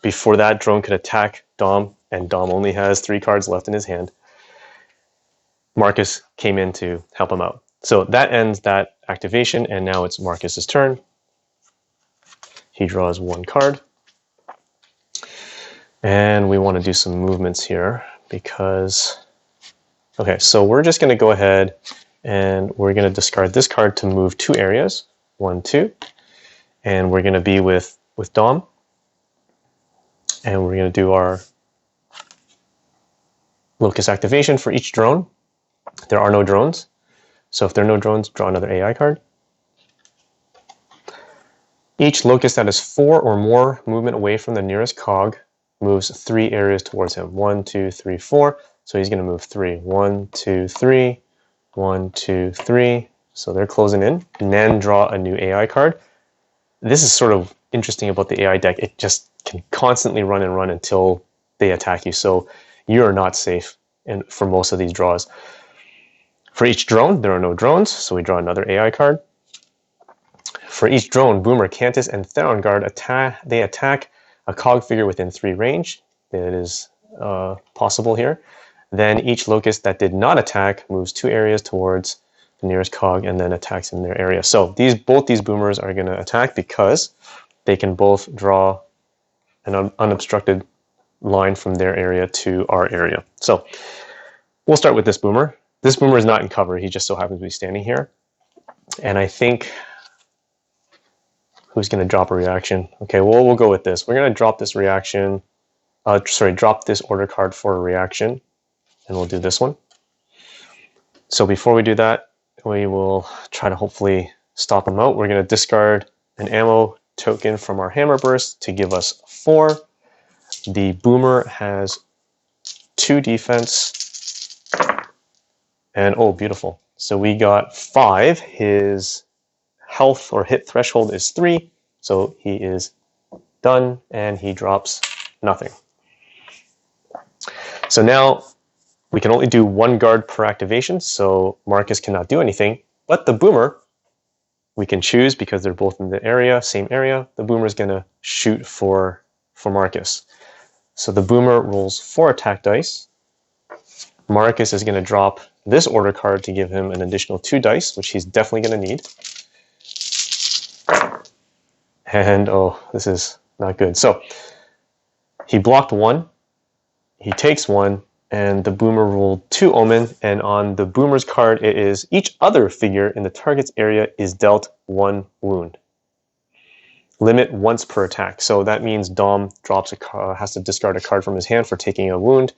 Before that, drone could attack Dom, and Dom only has 3 cards left in his hand. Marcus came in to help him out. So that ends that activation, and now it's Marcus's turn. He draws 1 card. And we want to do some movements here because... Okay, so we're just going to go ahead and we're going to discard this card to move 2 areas. 1, 2. And we're going to be with Dom. And we're going to do our locust activation for each drone. There are no drones. So if there are no drones, draw another AI card. Each locust that is 4 or more movement away from the nearest cog moves 3 areas towards him. 1, 2, 3, 4. So he's going to move 3. 1, 2, 3. 1, 2, 3. So they're closing in. And then draw a new AI card. This is sort of interesting about the AI deck. It just can constantly run and run until they attack you. So you're not safe for most of these draws. For each drone, there are no drones. So we draw another AI card. For each drone, Boomer, Cantus, and Theron Guard attack a cog figure within 3 range. That is possible here. Then each locust that did not attack moves 2 areas towards the nearest cog and then attacks in their area. So both these boomers are going to attack because they can both draw an unobstructed line from their area to our area. So we'll start with this boomer. This boomer is not in cover. He just so happens to be standing here. And I think... Who's going to drop a reaction? Okay, well, we'll go with this. We're going to drop this reaction. Drop this order card for a reaction. And we'll do this one. So before we do that, we will try to hopefully stop him out. We're going to discard an ammo token from our hammer burst to give us 4. The boomer has 2 defense. And oh, beautiful. So we got 5. His health or hit threshold is 3. So he is done and he drops nothing. So now we can only do 1 guard per activation. So Marcus cannot do anything, but the boomer we can choose because they're both in the area, same area. The boomer is going to shoot for Marcus. So the boomer rolls 4 attack dice. Marcus is going to drop this order card to give him an additional 2 dice, which he's definitely going to need. And oh, this is not good. So he blocked 1, he takes 1, and the boomer rolled 2 omen. And on the boomer's card, it is each other figure in the target's area is dealt 1 wound. Limit once per attack. So that means Dom drops has to discard a card from his hand for taking a wound.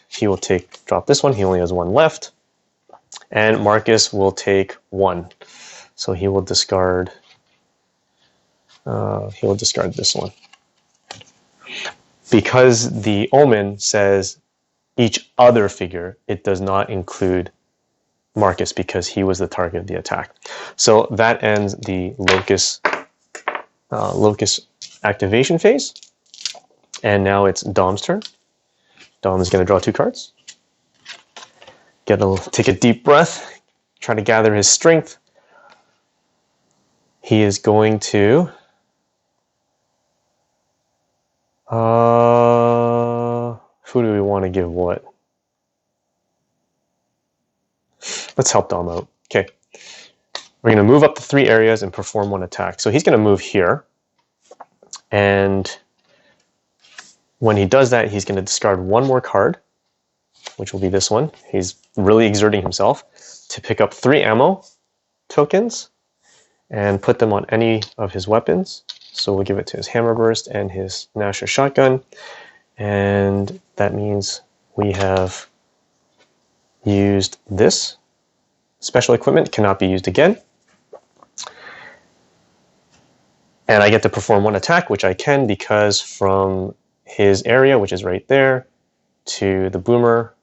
He will drop this one. He only has 1 left. And Marcus will take 1. So he will discard. This one. Because the omen says each other figure, it does not include Marcus because he was the target of the attack. So that ends the Locust activation phase. And now it's Dom's turn. Dom is going to draw 2 cards. Take a deep breath, try to gather his strength. he is going to who do we want to give what? Let's help Dom out. Okay. We're going to move up to 3 areas and perform 1 attack. So he's going to move here. And when he does that, he's going to discard 1 more card, which will be this one. He's really exerting himself to pick up 3 ammo tokens and put them on any of his weapons. So we'll give it to his hammer burst and his Nasher shotgun. And that means we have used this. Special equipment cannot be used again. And I get to perform 1 attack, which I can because from his area, which is right there, to the boomer,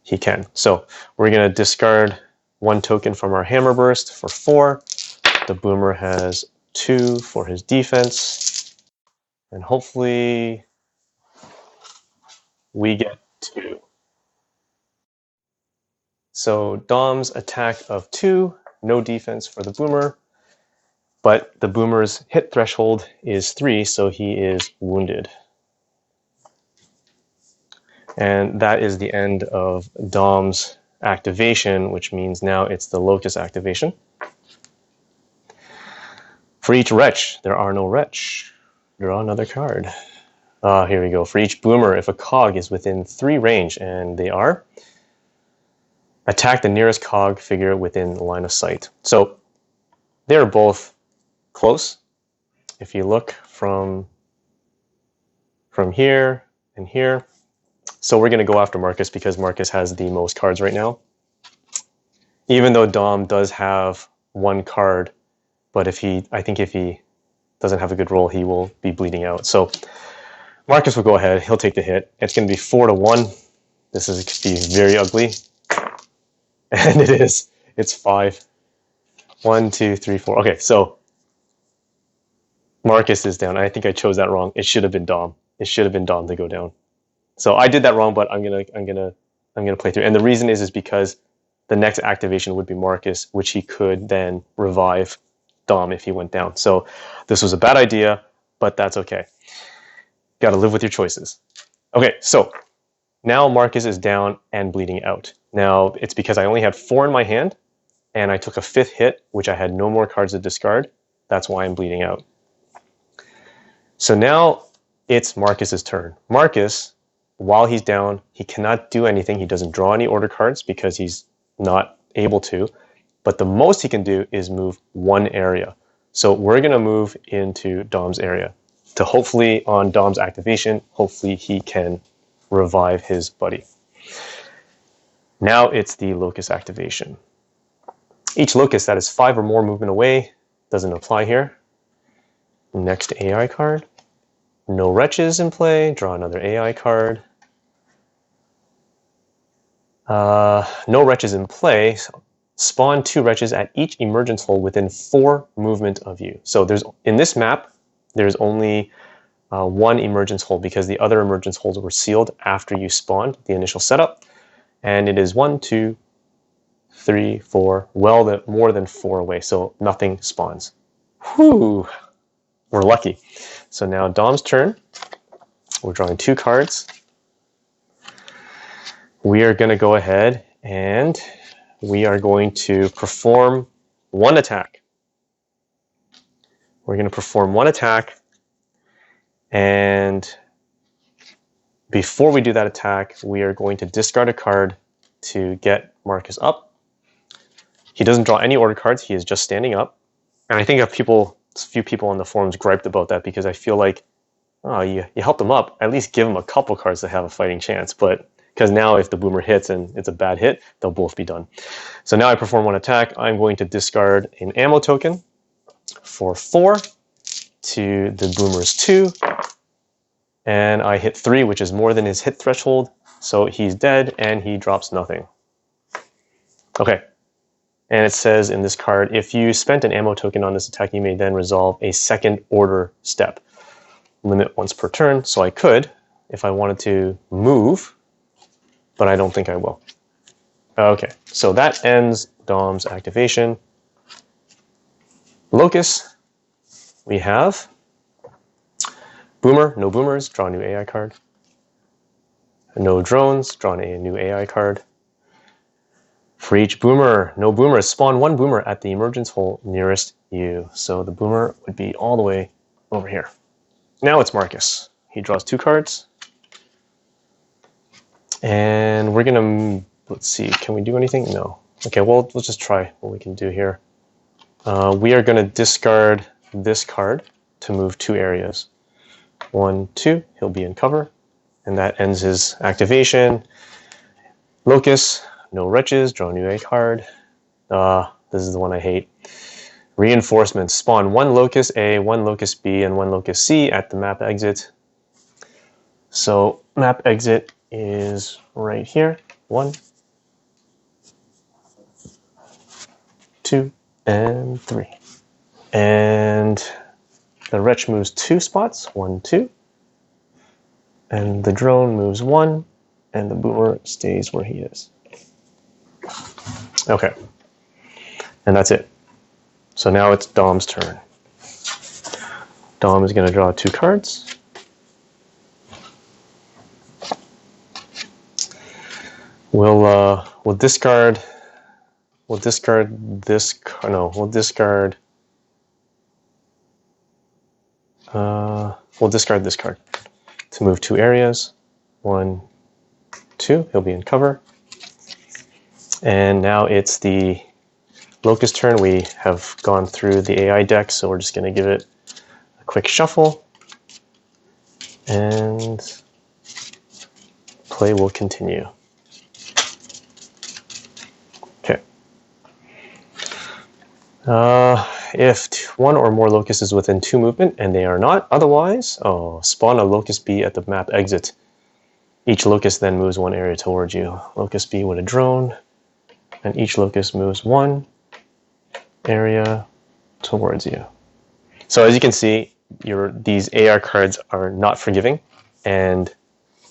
he can. So we're going to discard 1 token from our hammer burst for 4. The boomer has 2 for his defense. And hopefully we get 2. So Dom's attack of 2, no defense for the boomer. But the boomer's hit threshold is 3, so he is wounded. And that is the end of Dom's activation, which means now it's the Locust activation. For each wretch, there are no wretch. Draw another card. Here we go. For each boomer, if a cog is within 3 range, and they are, attack the nearest cog figure within the line of sight. So they're both close. If you look from here and here. So we're going to go after Marcus because Marcus has the most cards right now. Even though Dom does have 1 card, but I think if he doesn't have a good roll, he will be bleeding out. So Marcus will go ahead. He'll take the hit. It's going to be 4-1. This is going to be very ugly. And it is. It's 5. 1, 2, 3, 4. Okay, so Marcus is down. I think I chose that wrong. It should have been Dom. It should have been Dom to go down. So I did that wrong, but I'm gonna play through. And the reason is because the next activation would be Marcus, which he could then revive Dom if he went down. So this was a bad idea, but that's okay. Got to live with your choices. Okay, so now Marcus is down and bleeding out. Now it's because I only had 4 in my hand, and I took a 5th hit, which I had no more cards to discard. That's why I'm bleeding out. So now it's Marcus's turn. Marcus, while he's down, he cannot do anything. He doesn't draw any order cards because he's not able to. But the most he can do is move 1 area. So we're going to move into Dom's area to hopefully, on Dom's activation, hopefully he can revive his buddy. Now it's the Locust activation. Each Locust that is 5 or more movement away doesn't apply here. Next AI card. No wretches in play. Draw another AI card. No wretches in play. Spawn 2 wretches at each emergence hole within 4 movement of you. So in this map, there's only 1 emergence hole because the other emergence holes were sealed after you spawned the initial setup. And it is 1, 2, 3, 4, more than 4 away. So nothing spawns. Whew. We're lucky. So now Dom's turn. We're drawing 2 cards. We are going to go ahead and we are going to perform 1 attack. We're going to perform 1 attack, and before we do that attack, we are going to discard a card to get Marcus up. He doesn't draw any order cards. He is just standing up. And I think a few people on the forums griped about that because I feel like, oh, you helped him up. At least give him a couple cards to have a fighting chance. But because now if the boomer hits and it's a bad hit, they'll both be done. So now I perform 1 attack. I'm going to discard an ammo token for 4 to the boomer's 2. And I hit 3, which is more than his hit threshold. So he's dead and he drops nothing. Okay. And it says in this card, if you spent an ammo token on this attack, you may then resolve a 2nd order step. Limit once per turn. So I could, if I wanted to move, but I don't think I will. Okay, so that ends Dom's activation. Locust, we have Boomer, no boomers, draw a new AI card. No drones, draw a new AI card. For each boomer, no boomers, spawn one boomer at the emergence hole nearest you. So the boomer would be all the way over here. Now it's Marcus. He draws 2 cards. And we're going to, let's see, can we do anything? No. Okay, well, let's just try what we can do here. We are going to discard this card to move 2 areas. 1, 2, he'll be in cover. And that ends his activation. Locust, no wretches, draw a new A card. This is the one I hate. Reinforcements, spawn 1 Locust A, 1 Locust B, and 1 Locust C at the map exit. So map exit is right here. 1, 2, and 3. And the wretch moves 2 spots, 1, 2. And the drone moves 1, and the boomer stays where he is. Okay. And that's it. So now it's Dom's turn. Dom is going to draw 2 cards. We'll discard this card. No, we'll discard this card to move 2 areas. 1, 2, he'll be in cover. And now it's the Locust turn. We have gone through the AI deck, so we're just going to give it a quick shuffle. And play will continue. Okay. If 1 or more Locusts is within 2 movement, and they are not, otherwise, spawn a Locust B at the map exit. Each Locust then moves 1 area towards you. Locust B with a drone, and each Locust moves 1 area towards you. So as you can see, these AR cards are not forgiving, and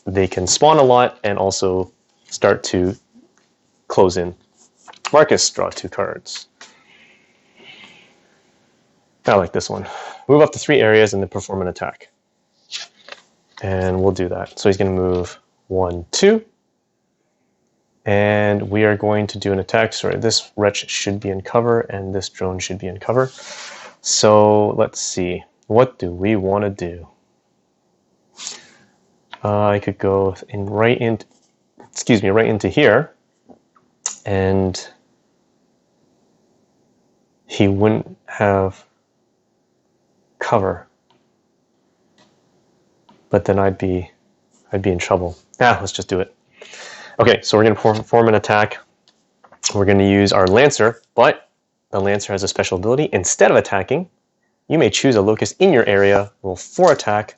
they can spawn a lot and also start to close in. Marcus, draw 2 cards. I like this one. Move up to 3 areas and then perform an attack. And we'll do that. So he's going to move 1, 2. And we are going to do an attack. Sorry, this wretch should be in cover and this drone should be in cover. So let's see. What do we want to do? I could go right into here, and he wouldn't have cover. But then I'd be in trouble. Let's just do it. Okay, so we're going to perform an attack. We're going to use our Lancer, but the Lancer has a special ability. Instead of attacking, you may choose a Locust in your area, roll 4 attack,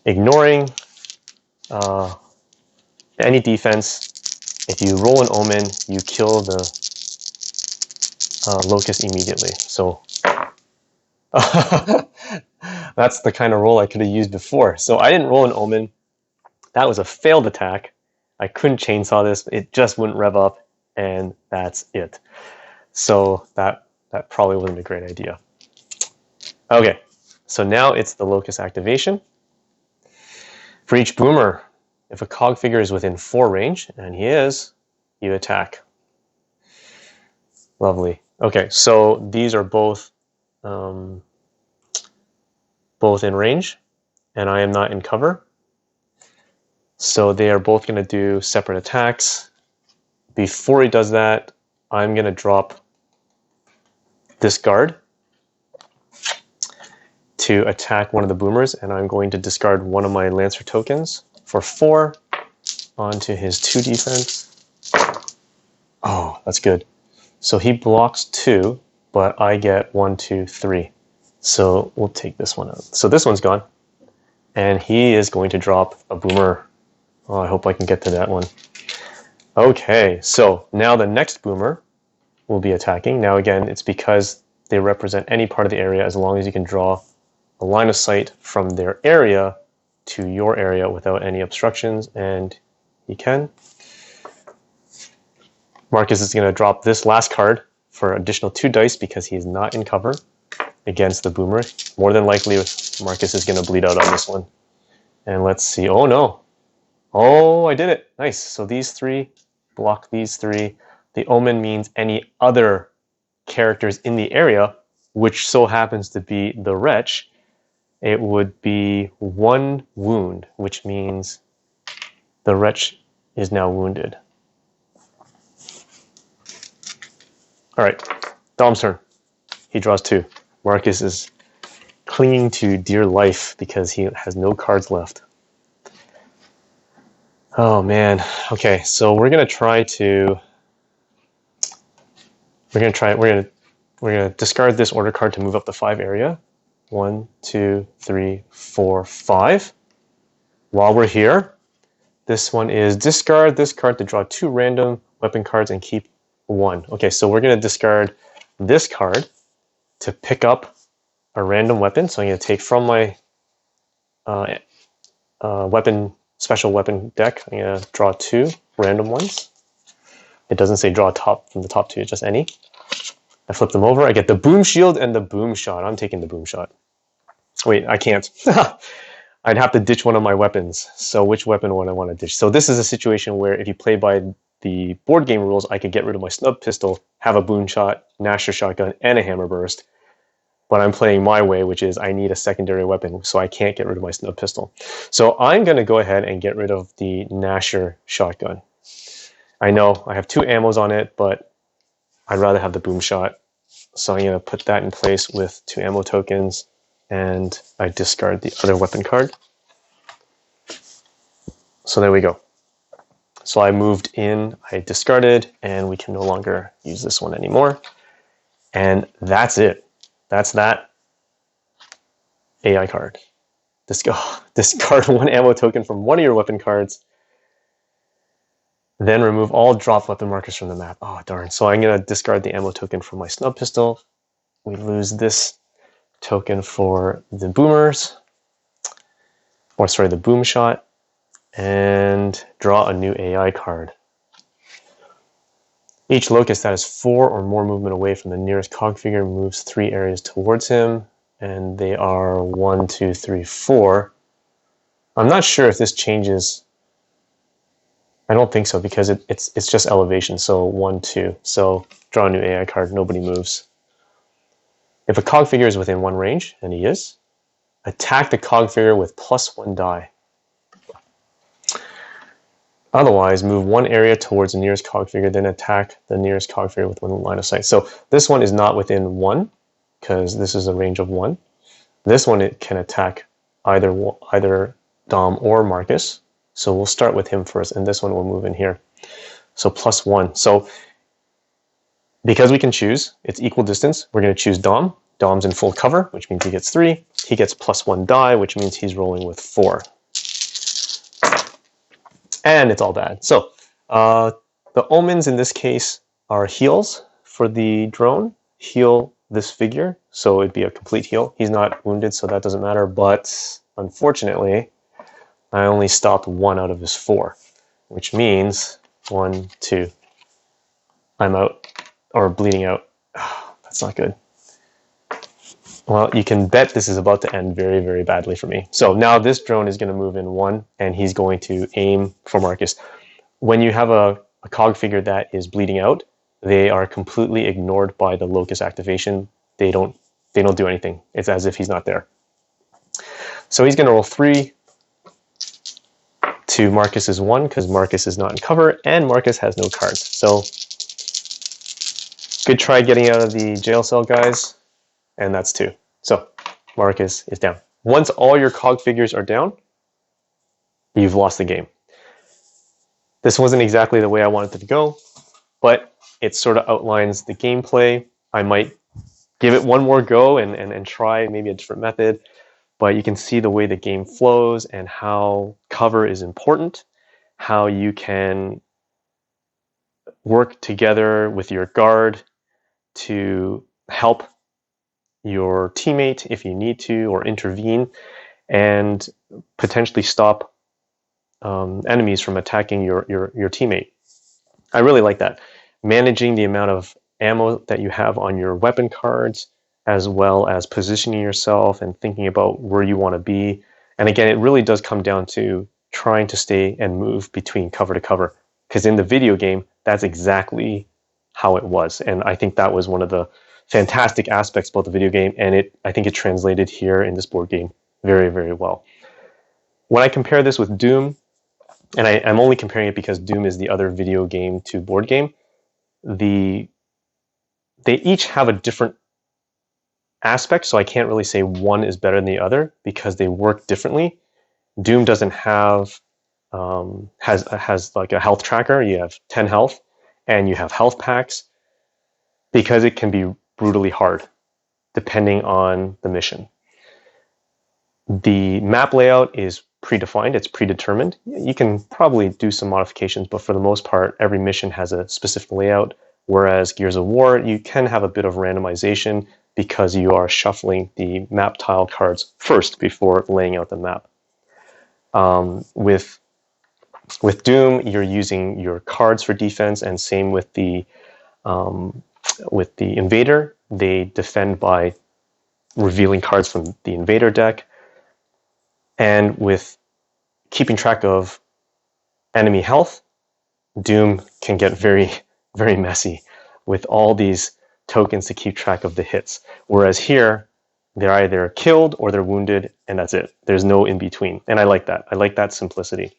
ignoring any defense. If you roll an Omen, you kill the Locust immediately. So that's the kind of roll I could have used before. So I didn't roll an Omen. That was a failed attack. I couldn't chainsaw this. It just wouldn't rev up, and that's it. So that probably wasn't a great idea. Okay, so now it's the Locust activation. For each boomer, if a cog figure is within 4 range, and he is, you attack. Lovely. Okay, so these are both in range, and I am not in cover. So they are both going to do separate attacks. Before he does that, I'm going to drop this guard to attack one of the boomers, and I'm going to discard one of my Lancer tokens for 4 onto his 2 defense. Oh, that's good. So he blocks 2, but I get 1, 2, 3. So we'll take this one out. So this one's gone, and he is going to drop a boomer. Oh, I hope I can get to that one. Okay, so now the next boomer will be attacking. Now again, it's because they represent any part of the area as long as you can draw a line of sight from their area to your area without any obstructions, and he can. Marcus is going to drop this last card for additional 2 dice because he is not in cover against the boomer. More than likely, Marcus is going to bleed out on this one. And let's see. Oh, no. Oh, I did it. Nice. So these 3 block these 3. The omen means any other characters in the area, which so happens to be the wretch. It would be 1 wound, which means the wretch is now wounded. All right, Dom's turn. He draws 2. Marcus is clinging to dear life because he has no cards left. Oh man. Okay, so we're gonna discard this order card to move up the 5 area. 1, 2, 3, 4, 5. While we're here, this one is discard this card to draw 2 random weapon cards and keep 1. Okay, so we're going to discard this card to pick up a random weapon. So I'm going to take from my special weapon deck. I'm going to draw 2 random ones. It doesn't say draw from the top 2, just any. I flip them over. I get the boom shield and the boom shot. I'm taking the boom shot. Wait, I can't. I'd have to ditch one of my weapons. So which weapon would I want to ditch? So this is a situation where if you play by the board game rules, I could get rid of my snub pistol, have a boom shot, Gnasher shotgun, and a hammer burst. But I'm playing my way, which is I need a secondary weapon, so I can't get rid of my snub pistol. So I'm going to go ahead and get rid of the Gnasher shotgun. I know I have 2 ammos on it, but I'd rather have the boom shot. So I'm going to put that in place with 2 ammo tokens, and I discard the other weapon card. So there we go. So I moved in, I discarded, and we can no longer use this one anymore. And that's it. That's that AI card. Discard 1 ammo token from one of your weapon cards. Then remove all drop weapon markers from the map. Oh, darn. So I'm going to discard the ammo token from my snub pistol. We lose this token for the boomers. Or sorry, the boom shot. And draw a new AI card. Each locust that is 4 or more movement away from the nearest cog figure moves 3 areas towards him. And they are 1, 2, 3, 4. I'm not sure if this changes. I don't think so because it's just elevation. So 1, 2. So draw a new AI card. Nobody moves. If a cog figure is within 1 range, and he is, attack the cog figure with +1 die. Otherwise, move 1 area towards the nearest cog figure, then attack the nearest cog figure with 1 line of sight. So this one is not within 1 because this is a range of 1. This one it can attack either Dom or Marcus. So we'll start with him first, and this one will move in here. So +1. So because we can choose, it's equal distance. We're going to choose Dom. Dom's in full cover, which means he gets 3. He gets +1 die, which means he's rolling with 4. And it's all bad. So the omens in this case are heals for the drone. Heal this figure, so it'd be a complete heal. He's not wounded, so that doesn't matter. But unfortunately, I only stopped 1 out of his 4, which means 1, 2. I'm out, or bleeding out. That's not good. Well, you can bet this is about to end very, very badly for me. So now this drone is going to move in 1, and he's going to aim for Marcus. When you have a cog figure that is bleeding out, they are completely ignored by the locust activation. They don't do anything. It's as if he's not there. So he's going to roll 3 to Marcus's 1 because Marcus is not in cover, and Marcus has no cards. So good try getting out of the jail cell, guys. And that's 2. So Marcus is down. Once all your cog figures are down, you've lost the game. This wasn't exactly the way I wanted it to go, but it sort of outlines the gameplay. I might give it one more go and try maybe a different method, but you can see the way the game flows and how cover is important, how you can work together with your guard to help your teammate if you need to, or intervene and potentially stop enemies from attacking your teammate. I really like that. Managing the amount of ammo that you have on your weapon cards, as well as positioning yourself and thinking about where you want to be. And again, it really does come down to trying to stay and move between cover to cover, because in the video game, that's exactly how it was. And I think that was one of the fantastic aspects about the video game, and I think it translated here in this board game very, very well. When I compare this with Doom, and I'm only comparing it because Doom is the other video game to board game, they each have a different aspect, so I can't really say one is better than the other because they work differently. Doom doesn't have has like a health tracker. You have 10 health, and you have health packs because it can be brutally hard depending on the mission. The map layout is predefined, it's predetermined. You can probably do some modifications, but for the most part, every mission has a specific layout, whereas Gears of War, you can have a bit of randomization because you are shuffling the map tile cards first before laying out the map. With Doom, you're using your cards for defense, and same with the Invader. They defend by revealing cards from the Invader deck. And with keeping track of enemy health, Doom can get very, very messy with all these tokens to keep track of the hits. Whereas here, they're either killed or they're wounded, and that's it. There's no in between. And I like that. I like that simplicity.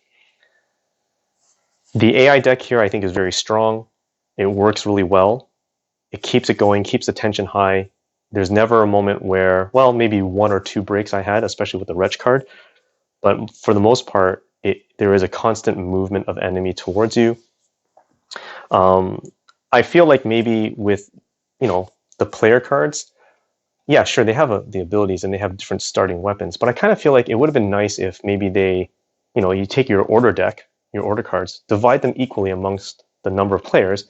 The AI deck here, I think, is very strong. It works really well. It keeps it going, keeps the tension high. There's never a moment where, well, maybe one or two breaks I had, especially with the Wretch card. But for the most part, there is a constant movement of enemy towards you. I feel like maybe with, the player cards, yeah, sure, they have the abilities and they have different starting weapons. But I kind of feel like it would have been nice if maybe they, you take your order deck, your order cards, divide them equally amongst the number of players,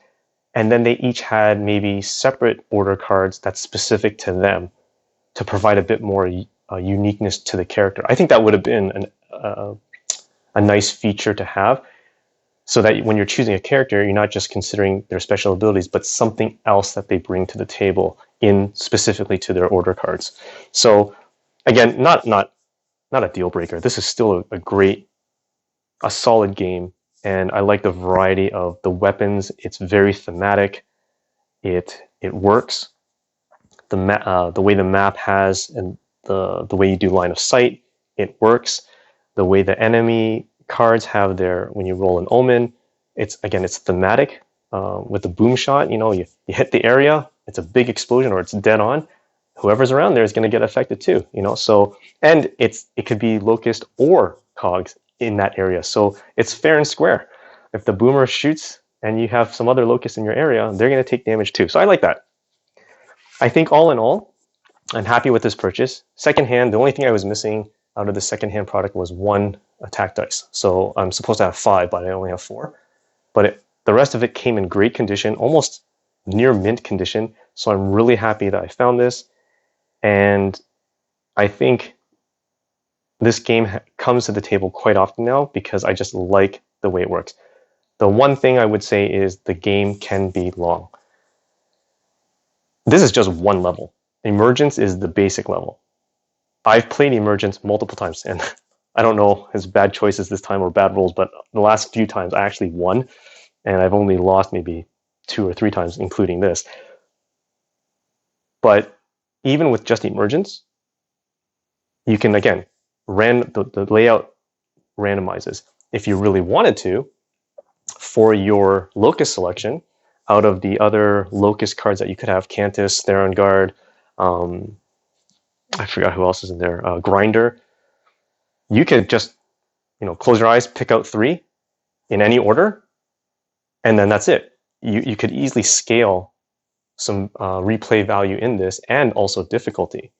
and then they each had maybe separate order cards that's specific to them to provide a bit more uniqueness to the character. I think that would have been a nice feature to have, so that when you're choosing a character, you're not just considering their special abilities, but something else that they bring to the table in specifically to their order cards. So again, not a deal breaker. This is still a solid game, and I like the variety of the weapons. It's very thematic. It works. The way the map has and the way you do line of sight, it works. The way the enemy cards have when you roll an omen, it's thematic. With the boom shot, you hit the area, it's a big explosion or it's dead on. Whoever's around there is going to get affected too, So, and it could be Locust or Cogs in that area. So it's fair and square. If the boomer shoots and you have some other Locust in your area, they're going to take damage too. So I like that. I think all in all, I'm happy with this purchase. Secondhand, the only thing I was missing out of the secondhand product was one attack dice. So I'm supposed to have 5, but I only have 4. But the rest of it came in great condition, almost near mint condition. So I'm really happy that I found this. And I think this game comes to the table quite often now because I just like the way it works. The one thing I would say is the game can be long. This is just one level. Emergence is the basic level. I've played Emergence multiple times, and I don't know his bad choices this time or bad rolls, but the last few times I actually won, and I've only lost maybe 2 or 3 times, including this. But even with just Emergence, you can, again, the layout randomizes. If you really wanted to, for your Locust selection, out of the other Locust cards that you could have, Cantus, Theron Guard, I forgot who else is in there, Grinder, you could just, close your eyes, pick out 3 in any order, and then that's it. You could easily scale some replay value in this and also difficulty.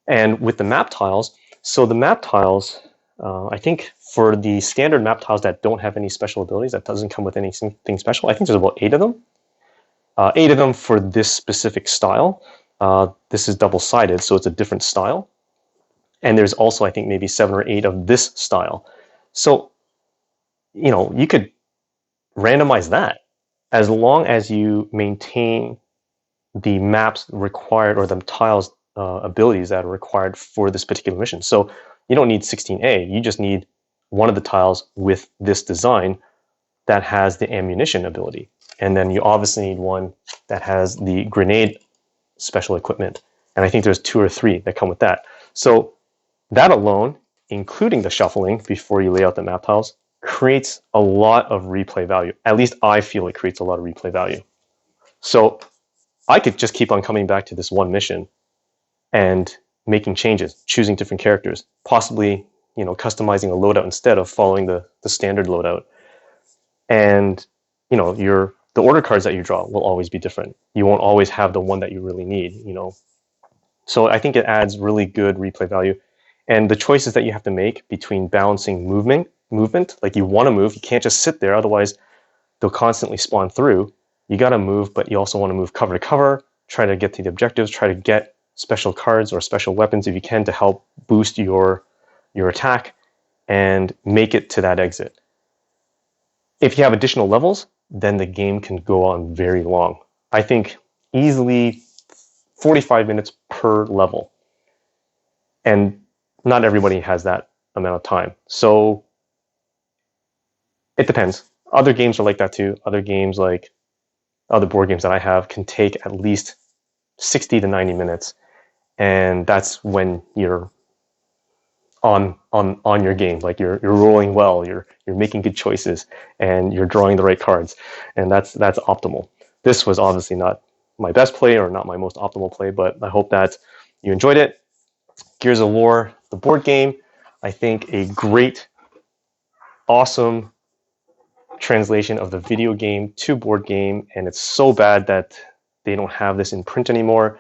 And with the map tiles, so the map tiles, I think for the standard map tiles that don't have any special abilities, that doesn't come with anything special, I think there's about 8 of them. 8 of them for this specific style. This is double-sided, so it's a different style. And there's also, I think, maybe 7 or 8 of this style. So, you could randomize that as long as you maintain the maps required or the tiles abilities that are required for this particular mission. So you don't need 16A, you just need one of the tiles with this design that has the ammunition ability. And then you obviously need one that has the grenade special equipment. And I think there's 2 or 3 that come with that. So that alone, including the shuffling before you lay out the map tiles, creates a lot of replay value. At least I feel it creates a lot of replay value. So I could just keep on coming back to this one mission and making changes, choosing different characters, possibly, customizing a loadout instead of following the standard loadout. And, the order cards that you draw will always be different. You won't always have the one that you really need, So I think it adds really good replay value. And the choices that you have to make between balancing movement, like you want to move, you can't just sit there, otherwise they'll constantly spawn through. You got to move, but you also want to move cover to cover, try to get to the objectives, try to get special cards or special weapons if you can to help boost your attack and make it to that exit. If you have additional levels, then the game can go on very long. I think easily 45 minutes per level. And not everybody has that amount of time. So it depends. Other games are like that too. Other games, like other board games that I have, can take at least 60 to 90 minutes. And that's when you're on your game, like you're rolling well, you're making good choices, and you're drawing the right cards, and that's optimal. This was obviously not my best play or not my most optimal play, but I hope that you enjoyed it. Gears of War, the board game, I think a great, awesome translation of the video game to board game, and it's so bad that they don't have this in print anymore.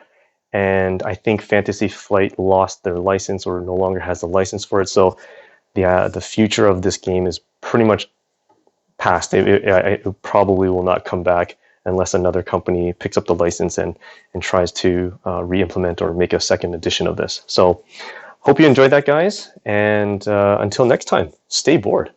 And I think Fantasy Flight lost their license or no longer has the license for it. So the future of this game is pretty much past. It probably will not come back unless another company picks up the license and tries to re-implement or make a second edition of this. So hope you enjoyed that, guys. And until next time, stay bored.